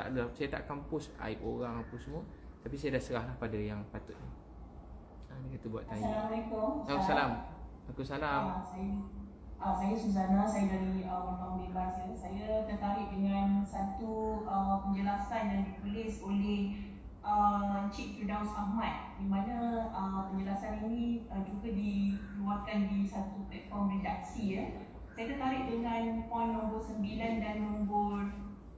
tak akan post aib orang apa semua, tapi saya dah serahlah pada yang patutnya. Dia kata buat tanya. Assalamualaikum. Waalaikumsalam. Waalaikumsalam. Saya Suzana, saya dari Wartawan Bebas ya. Saya tertarik dengan satu penjelasan yang ditulis oleh Encik Firdaus Ahmad, di mana penjelasan ini juga dikeluarkan di satu platform redaksi ya. Saya tertarik dengan poin nombor 9 dan nombor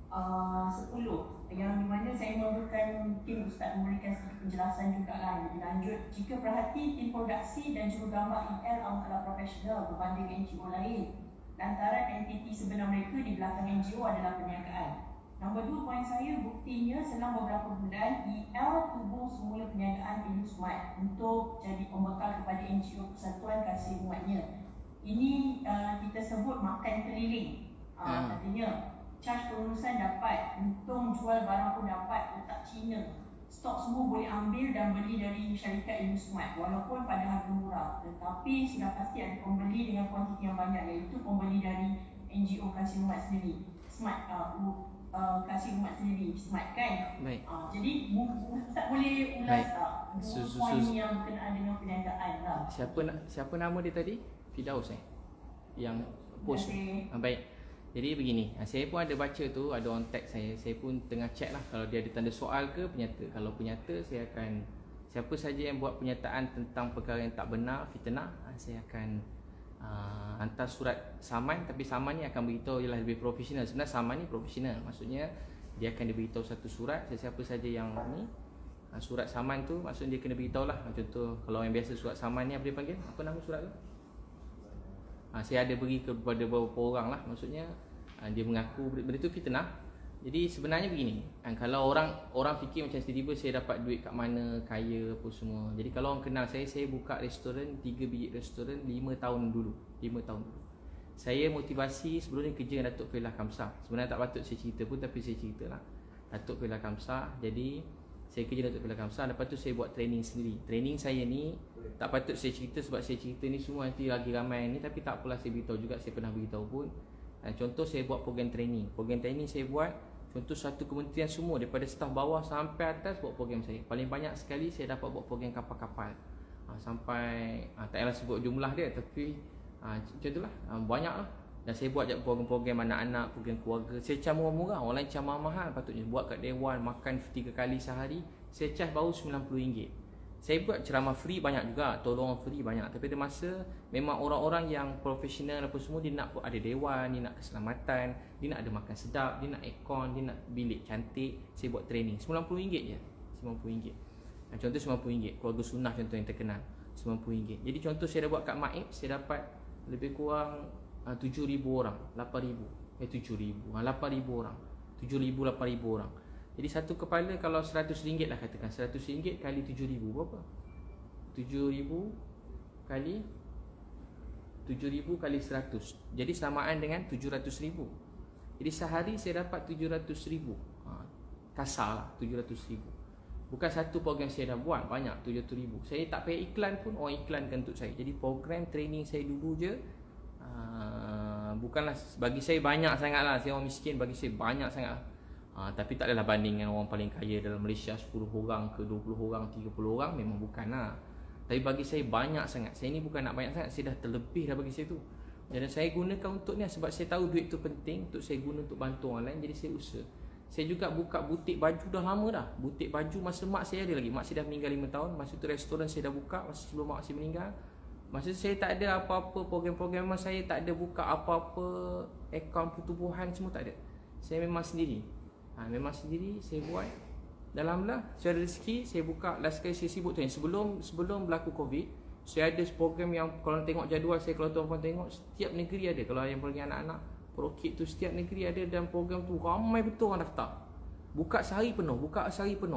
10 yang di mana saya memerlukan tim Ustaz memberikan sedikit penjelasan juga lah. Lebih lanjut, jika perhati tim produksi dan jurugambar IL amatlah profesional berbanding NGO lain, lantaran entiti sebenar mereka di belakang NGO adalah perniagaan. Nombor 2 poin saya, buktinya selang beberapa bulan IL tubuh semula perniagaan Inusmat untuk jadi pembekal kepada NGO Persatuan Kasih Umatnya. Ini kita sebut makan keliling. Artinya charge pengurusan dapat, untung jual barang pun dapat, otak Cina. stok semua boleh ambil dan beli dari syarikat Indosmart walaupun pada harga murah, tetapi sudah pasti ada pembeli dengan kuantiti yang banyak, iaitu pembeli dari NGO Kasih Umat sendiri, Smart, Kasih Umat sendiri, Smart kan. Baik. Jadi tak boleh ulas Baik. poin yang berkenaan dengan perniagaan lah. Siapa nama dia tadi? Fidaus yang post. Okay. Baik. Jadi begini, saya pun ada baca tu, ada orang tag saya pun tengah check lah kalau dia ada tanda soal ke penyata. Kalau penyata, saya akan, siapa saja yang buat pernyataan tentang perkara yang tak benar, fitnah, saya akan hantar surat saman. Tapi saman ni akan beritahu ialah lebih profesional. Sebenarnya saman ni profesional, maksudnya dia akan diberitahu satu surat. Siapa saja yang ni surat saman tu, maksudnya dia kena beritahu lah. Contoh kalau yang biasa surat saman ni apa dia panggil? Apa nama surat tu? Saya ada beri kepada beberapa orang lah, maksudnya dia mengaku benda tu fitnah. Jadi sebenarnya begini, kalau orang fikir macam tiba-tiba saya dapat duit kat mana, kaya apa semua. Jadi kalau orang kenal saya buka restoran, 3 biji restoran 5 tahun dulu. Saya motivasi sebelum ni kerja dengan Datuk Failah Kamsah. Sebenarnya tak patut saya cerita pun, tapi saya cerita lah. Datuk Failah Kamsah, jadi saya kerja Datuk Failah Kamsah. Lepas tu saya buat training sendiri. Training saya ni tak patut saya cerita, sebab saya cerita ni semua nanti lagi ramai ni. Tapi tak apalah, saya beritahu juga, saya pernah beritahu pun. Contoh saya buat program training saya buat, contoh satu kementerian semua daripada staf bawah sampai atas buat program saya. Paling banyak sekali saya dapat buat program kapal-kapal, sampai tak payahlah sebut jumlah dia, tapi macam itulah, banyak lah. Dan saya buat program-program anak-anak, program keluarga. Saya charge murah-murah, orang lain charge mahal patutnya. Buat kat Dewan, makan 3 kali sehari, saya charge baru RM90. Saya buat ceramah free banyak juga, tolong orang free banyak. Tapi ada masa memang orang-orang yang profesional apa semua, dia nak ada dewan, dia nak keselamatan, dia nak ada makan sedap, dia nak aircon, dia nak bilik cantik. Saya buat training RM90 je, RM90. Contoh RM90, keluarga sunnah contoh yang terkenal, RM90. Jadi contoh saya dah buat kat Maib, saya dapat lebih kurang 7,000 orang, 8,000, 7,000, 8,000 orang, 7,000, 8,000 orang. Jadi satu kepala kalau RM100 lah katakan, RM100 kali 7,000 berapa? 7,000 kali 100. Jadi samaan dengan 700,000. Jadi sehari saya dapat 700,000. Kasar lah 700,000. Bukan satu program saya dah buat, banyak 700,000. Saya tak payah iklan pun, orang iklankan untuk saya. Jadi program training saya dulu je, bukanlah bagi saya banyak sangat lah. Saya orang miskin, bagi saya banyak sangat lah. Tapi tak adalah banding dengan orang paling kaya dalam Malaysia, 10 orang ke 20 orang, 30 orang, memang bukan lah. Tapi bagi saya banyak sangat. Saya ni bukan nak banyak sangat, saya dah terlebih dah bagi saya tu. Dan saya gunakan untuk ni sebab saya tahu duit tu penting, untuk saya guna untuk bantu orang lain. Jadi saya usaha. Saya juga buka butik baju dah lama dah. Butik baju masa mak saya ada lagi. Mak saya dah meninggal 5 tahun. Masa tu restoran saya dah buka masa sebelum mak saya meninggal. Masa tu saya tak ada apa-apa program-program, memang saya tak ada buka apa-apa akaun pertubuhan, semua tak ada. Saya memang sendiri. Memang sendiri saya buat. Alhamdulillah, saya ada rezeki, saya buka. Last kali saya sibuk tu yang sebelum berlaku Covid, saya ada program yang kalau tengok jadual saya, kalau tuan-tuan tengok, setiap negeri ada. Kalau yang pergi anak-anak Prokit tu, setiap negeri ada. Dan program tu ramai betul orang daftar. Buka sehari penuh.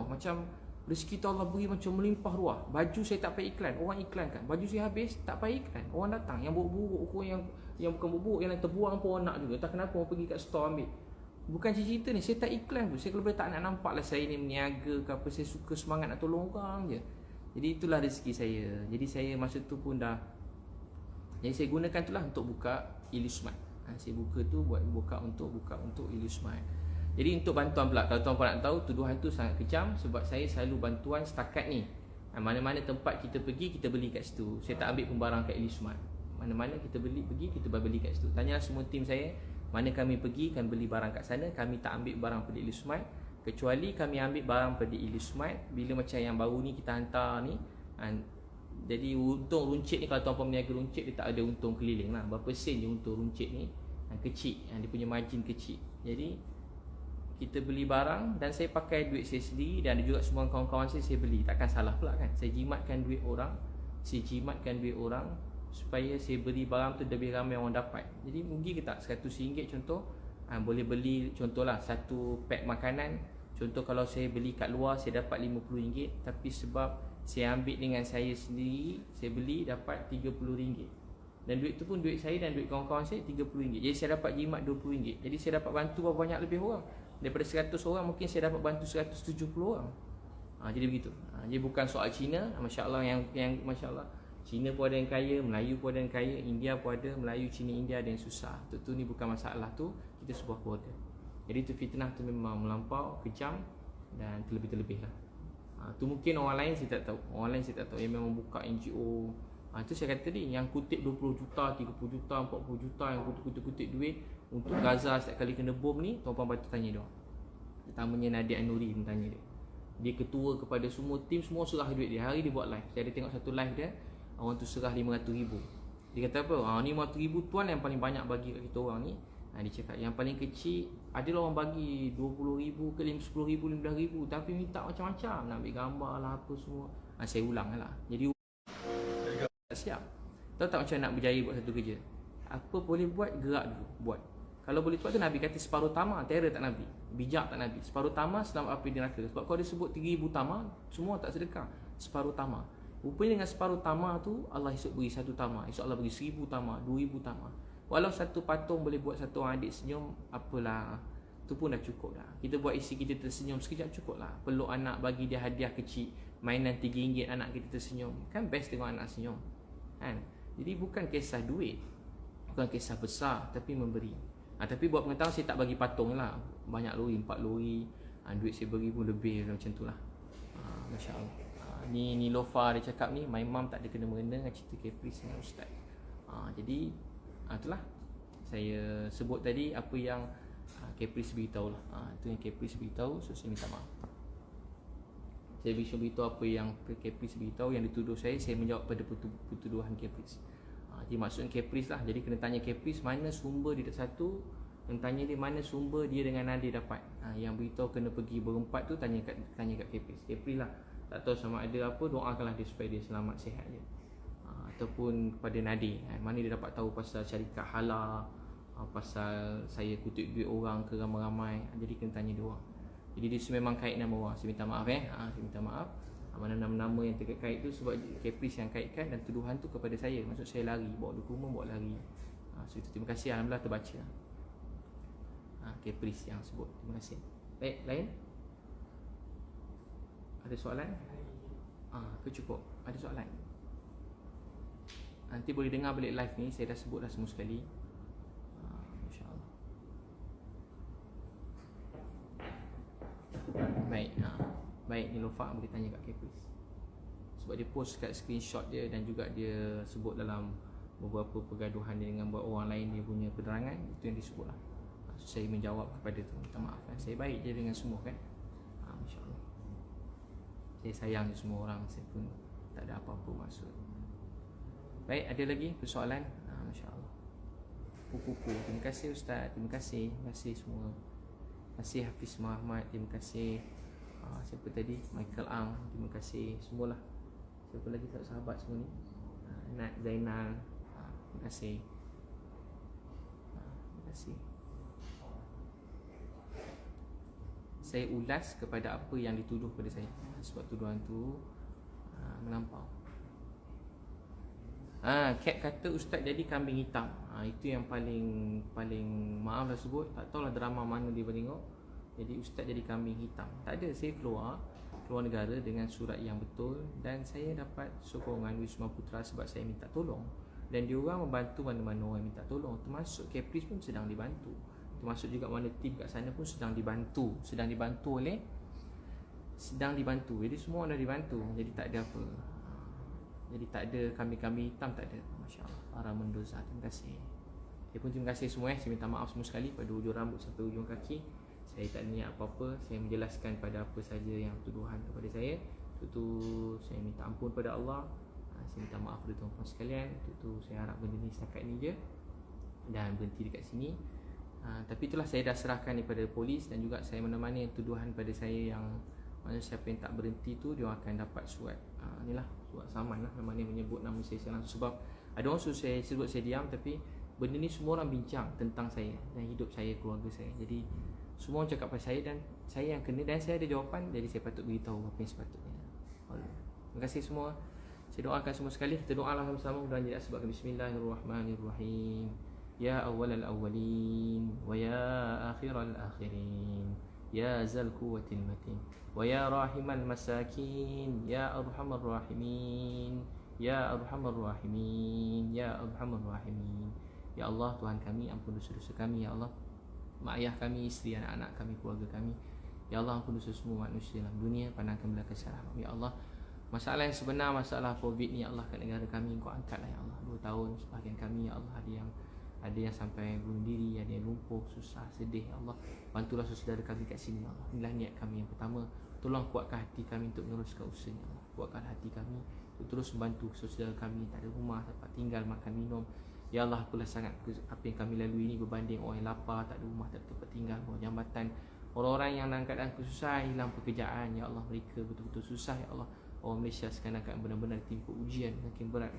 Macam rezeki tu Allah beri macam melimpah ruah. Baju saya tak payah iklan, orang iklankan. Baju saya habis, tak payah iklan, orang datang. Yang buruk-buruk pun, yang bukan buruk, yang terbuang pun orang nak juga. Tak kenapa orang pergi kat store ambil. Bukan cerita ni, saya tak iklan pun. Saya kalau boleh tak nak nampak lah saya ni meniaga ke apa. Saya suka semangat nak tolong orang je. Jadi itulah rezeki saya. Jadi saya masa tu pun dah, jadi saya gunakan tu lah untuk buka Ilusmart. Saya buka tu buka untuk Ilusmart. Jadi untuk bantuan pula, kalau tuan-tuan nak tahu, tuduhan tu sangat kejam. Sebab saya selalu bantuan setakat ni. Mana-mana tempat kita pergi, kita beli kat situ. Saya tak ambil pembarang kat Ilusmart. Mana-mana kita pergi, kita beli kat situ. Tanyalah semua tim saya, mana kami pergi, kami beli barang kat sana. Kami tak ambil barang pada Ilusmart, kecuali kami ambil barang pada Ilusmart bila macam yang baru ni kita hantar ni. Jadi untung runcit ni, kalau tuan-puan meniaga runcit, dia tak ada untung keliling lah. Berapa sen je untung runcit ni, kecil, dia punya margin kecil. Jadi kita beli barang dan saya pakai duit saya sendiri. Dan ada juga semua kawan-kawan saya beli. Takkan salah pula kan, saya jimatkan duit orang. Supaya saya beli barang tu lebih ramai orang dapat. Jadi rugi ke tak? RM100 contoh, boleh beli contohlah satu pack makanan. Contoh kalau saya beli kat luar, saya dapat RM50. Tapi sebab saya ambil dengan saya sendiri, saya beli dapat RM30. Dan duit tu pun duit saya dan duit kawan-kawan saya RM30. Jadi saya dapat jimat RM20. Jadi saya dapat bantu berapa banyak lebih orang. Daripada 100 orang, mungkin saya dapat bantu 170 orang. Jadi begitu. Jadi bukan soal Cina, masya-Allah yang masya-Allah Cina pun ada yang kaya, Melayu pun ada yang kaya, India pun ada, Melayu, Cina, India ada yang susah. Tu ni bukan masalah tu, kita sebuah border. Jadi tu fitnah tu memang melampau, kejam dan terlebih-terlebih lah. Tu mungkin orang lain saya tak tahu. Orang lain saya tak tahu yang memang buka NGO. Tu saya kata tadi yang kutip 20 juta, 30 juta, 40 juta yang kutip duit untuk Gaza setiap kali kena bom ni, tuan-tuan patut tanya dia. Terutamanya Nadia An-Nuri pun tanya dia. Dia ketua kepada semua tim, semua serah duit dia. Hari dia buat live. Saya ada tengok satu live dia, orang tu serah 500,000. Dia kata apa? 500,000 tuan yang paling banyak bagi kat kita orang ni. Dia cakap yang paling kecil ada orang bagi 20,000 ke 10,000, 15,000 tapi minta macam-macam, nak ambil gambar lah apa semua. Saya ulang lah. Jadi tak siap. Tahu tak macam nak berjaya buat satu kerja? Apa boleh buat, gerak dulu, buat. Kalau boleh buat tu Nabi kata separuh tamar, terror tak Nabi, bijak tak Nabi. Separuh tamar selamat api neraka. Sebab kalau dia sebut 3,000 tamar, semua tak sedekah. Separuh tamar. Rupanya dengan separuh tamar tu Allah esok beri satu tamar, esok Allah beri 1,000 tamar, 2,000 tamar. Walau satu patung boleh buat satu orang adik senyum, apalah, tu pun dah cukup dah. Kita buat isi kita tersenyum sekejap cukup lah. Peluk anak, bagi dia hadiah kecil, mainan RM3 anak kita tersenyum. Kan best tengok anak senyum kan? Jadi bukan kisah duit, bukan kisah besar, tapi memberi. Tapi buat pengetahuan saya tak bagi patung lah. Banyak lori, 4 lori, duit saya beri pun lebih macam tu lah. Masya Allah. Ni Lofa dia cakap ni, my mum tak ada kena-mengena dengan cerita Caprice dengan Ustaz. Jadi itulah saya sebut tadi apa yang Caprice beritahu lah. Itu yang Caprice beritahu, so saya minta maaf. Saya beritahu apa yang Caprice beritahu, yang dituduh saya menjawab pada pertuduhan Caprice. Jadi maksudnya Caprice lah. Jadi kena tanya Caprice mana sumber dia satu, dan tanya dia mana sumber dia dengan Nadia dapat. Yang beritahu kena pergi berempat tu tanya kat Caprice. Caprice lah. Tak tahu sama ada apa, doakanlah dia supaya dia selamat sihat je. Ataupun kepada Nadia, mana dia dapat tahu pasal syarikat halal, pasal saya kutip duit orang ke ramai-ramai. Jadi kena tanya dia orang. Jadi dia memang kait nama orang. Saya minta maaf saya minta maaf. Mana nama-nama yang terkait tu sebab Caprice yang kaitkan dan tuduhan tu kepada saya. Maksud saya lari, bawa dokumen, bawa lari. So itu terima kasih, alhamdulillah terbaca. Caprice yang sebut. Terima kasih. Baik, lain? Ada soalan? Cukup. Ada soalan? Nanti boleh dengar balik live ni, saya dah sebut dah semua sekali. InsyaAllah. Baik. Baik, ni Lofa boleh tanya kat Caprice. Sebab dia post kat screenshot dia dan juga dia sebut dalam beberapa pergaduhan dia dengan orang lain dia punya penerangan, itu yang disebut lah. Saya menjawab kepada tu, minta maaf kan. Saya baik je dengan semua kan. InsyaAllah. Saya sayang je semua orang, saya pun tak ada apa-apa maksud. Baik, ada lagi persoalan? Masya-Allah. Kuku-kuku. Terima kasih Ustaz. Terima kasih. Terima kasih semua. Terima kasih Hafiz Muhammad. Terima kasih siapa tadi? Michael Ang. Terima kasih semualah. Siapa lagi sahabat semua ni? Nat Zainal. Terima kasih. Terima kasih. Saya ulas kepada apa yang dituduh pada saya. Sebab tuduhan tu melampau. Cat kata Ustaz jadi kambing hitam. Itu yang paling maaf lah sebut. Tak tahulah drama mana dia tengok. Jadi Ustaz jadi kambing hitam. Tak ada, saya keluar negara dengan surat yang betul. Dan saya dapat sokongan Wisma Putra sebab saya minta tolong. Dan diorang membantu mana-mana orang minta tolong. Termasuk Caprice pun sedang dibantu. Termasuk juga mana tim kat sana pun sedang dibantu. Sedang dibantu. Jadi semua dah dibantu. Jadi tak ada apa. Jadi tak ada kambing-kambing hitam, tak ada. Masya Allah. Para mendoza. Terima kasih. Saya pun terima kasih semua. Saya minta maaf semua sekali pada hujung rambut sampai hujung kaki. Saya tak ada niat apa-apa. Saya menjelaskan pada apa saja yang tuduhan kepada saya. Itu saya minta ampun pada Allah. Saya minta maaf kepada tuan-tuan sekalian. Itu saya harap benda ni setakat ni je. Dan berhenti dekat sini. Tapi itulah saya dah serahkan kepada polis. Dan juga saya menemani tuduhan pada saya yang mana siapa yang tak berhenti tu dia akan dapat surat inilah surat saman lah, mana menyebut nama saya langsung. Sebab ada orang suruh saya sebut saya diam, tapi benda ni semua orang bincang tentang saya dan hidup saya, keluarga saya. Jadi semua orang cakap pasal saya dan saya yang kena, dan saya ada jawapan. Jadi saya patut beritahu apa yang sepatutnya. Terima kasih semua. Saya doakan semua sekali. Kita doalah sama-sama dan jadi sebab Bismillahirrahmanirrahim. Ya awwalal awwalin wa ya akhiral akhirin يا ذا القوة المتين ويا راحم المساكين يا أرحم الراحمين يا أرحم الراحمين يا أرحم الراحمين. Ya Allah, Tuhan kami, ampun dosa-dosa kami ya Allah, mak ayah kami, isteri, anak-anak kami, keluarga kami. Ya Allah, ampun dosa semua manusia dalam dunia, pandangkan belah kesalahan. Ya Allah, masalah yang sebenar, masalah COVID ni ya Allah kat negara kami, Engkau angkatlah ya Allah. 2 tahun sebahagian kami ya Allah, ada yang sampai bunuh diri, ada yang lumpuh, susah, sedih ya Allah. Bantulah saudara kami kat sini ya Allah. Inilah niat kami yang pertama. Tolong kuatkan hati kami untuk meneruskan usaha ya Allah. Kuatkan hati kami untuk terus membantu saudara kami tak ada rumah, tempat tinggal, makan minum. Ya Allah, apalah sangat apa yang kami lalui ini berbanding orang yang lapar, tak ada rumah, tak ada tempat tinggal, bawah jambatan. Orang-orang yang dalam keadaan kesusahan, hilang pekerjaan, ya Allah, mereka betul-betul susah ya Allah. Orang Malaysia sekarang akan benar-benar timpa ujian makin berat.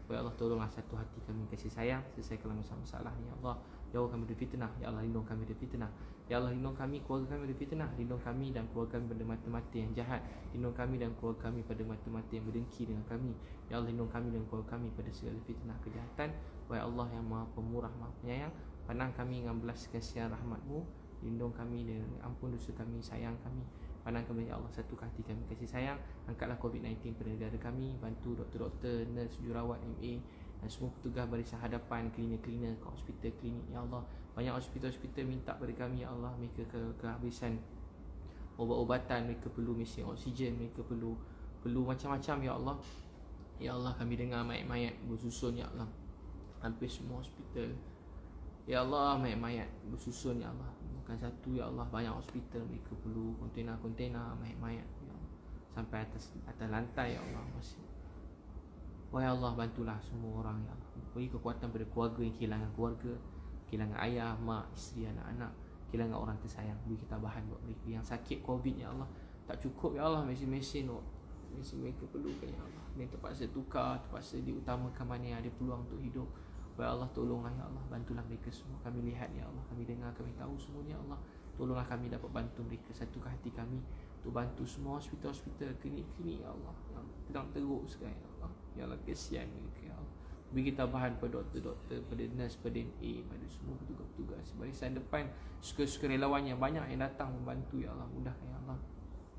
Ya Allah, tolonglah satu hati kami kasih sayang, selesaikanlah masalah ni ya Allah. Jauh kami dari fitnah, ya Allah, lindung kami dari fitnah. Ya Allah, lindung kami, keluarga kami dari fitnah. Lindung kami dan keluarga kami pada mata-mata yang jahat. Lindung kami dan keluarga kami pada mata-mata yang berdengki dengan kami. Ya Allah, lindung kami dan keluarga kami pada segala fitnah kejahatan. Wahai Allah yang Maha Pemurah, Maha Penyayang, pandang kami dengan belas kasihan rahmat-Mu. Lindung kami dan ampun dosa kami, sayang kami. Pandang kami ya Allah, satukan hati kami kasih sayang. Angkatlah COVID-19 pada negara kami. Bantu doktor-doktor, nurse, jururawat, MA dan semua petugas barisan hadapan, cleaner-cleaner ke hospital, klinik ya Allah. Banyak hospital-hospital minta pada kami ya Allah, mereka kehabisan obat-obatan, mereka perlu mesin oksigen, mereka perlu macam-macam ya Allah. Ya Allah, kami dengar mayat-mayat bersusun ya Allah, hampir semua hospital ya Allah, mayat-mayat bersusun ya Allah. Bukan satu ya Allah, banyak hospital mereka perlu kontena-kontena mayat-mayat ya Allah, sampai atas lantai ya Allah. Wahai Allah, bantulah semua orang ya Allah. Beri kekuatan pada keluarga yang kehilangan keluarga, kehilangan ayah, mak, isteri, anak-anak, kehilangan orang tersayang. Beri ketabahan buat mereka yang sakit COVID ya Allah. Tak cukup ya Allah mesin-mesin mereka perlukan ya Allah. Mereka terpaksa tukar, terpaksa diutamakan mana yang ada peluang untuk hidup. Wahai Allah, tolonglah ya Allah, bantulah mereka semua. Kami lihat ya Allah, kami dengar, kami tahu semuanya ya Allah. Tolonglah kami dapat bantu mereka, satukan hati kami untuk bantu semua hospital-hospital, klinik-klinik ya Allah yang sedang teruk sekarang ya Allah. Ya Allah, kesian mereka ya Allah. Beri ketabahan pada doktor-doktor, pada nurse, pada MA, pada semua petugas-petugas barisan depan, sukarelawan yang banyak yang datang membantu ya Allah. Mudahkan ya Allah.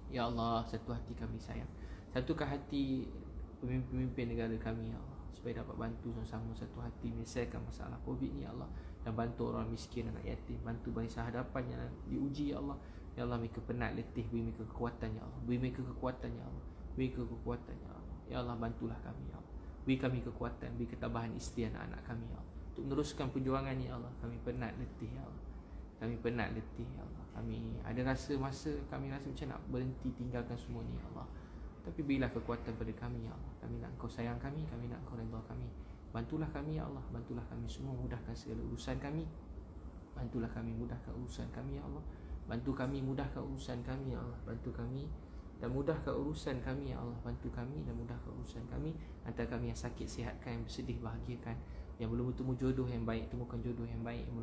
Ya Allah, satu hati kami sayang, satukan hati pemimpin negara kami ya Allah, supaya dapat bantu sama-sama satu hati menyelesaikan masalah COVID ni ya Allah, dan bantu orang miskin, anak yatim, bantu barisan hadapan yang diuji ya Allah. Ya Allah, mereka penat, letih, beri mereka kekuatan ya Allah, beri mereka kekuatan ya Allah, beri kekuatan ya Allah. Ya Allah, bantulah kami ya Allah, beri kami kekuatan, beri ketabahan isteri anak-anak kami ya Allah, untuk meneruskan perjuangan ni ya Allah. Kami penat, letih ya Allah, kami penat, letih ya Allah. Kami ada masa kami rasa macam nak berhenti tinggalkan semua ni ya Allah, tapi berilah kekuatan pada kami ya Allah. Kami nak Engkau sayang kami nak Engkau redha kami. Bantulah kami ya Allah, bantulah kami semua, mudahkan segala urusan kami. Bantulah kami, mudahkan urusan kami ya Allah. Bantu kami, mudahkan urusan kami ya Allah. Bantu kami dan mudahkan urusan kami ya Allah. Bantu kami dan mudahkan urusan kami. Antara kami yang sakit, sihatkan, yang bersedih, bahagiakan. Yang belum bertemu jodoh yang baik, temukan jodoh yang baik.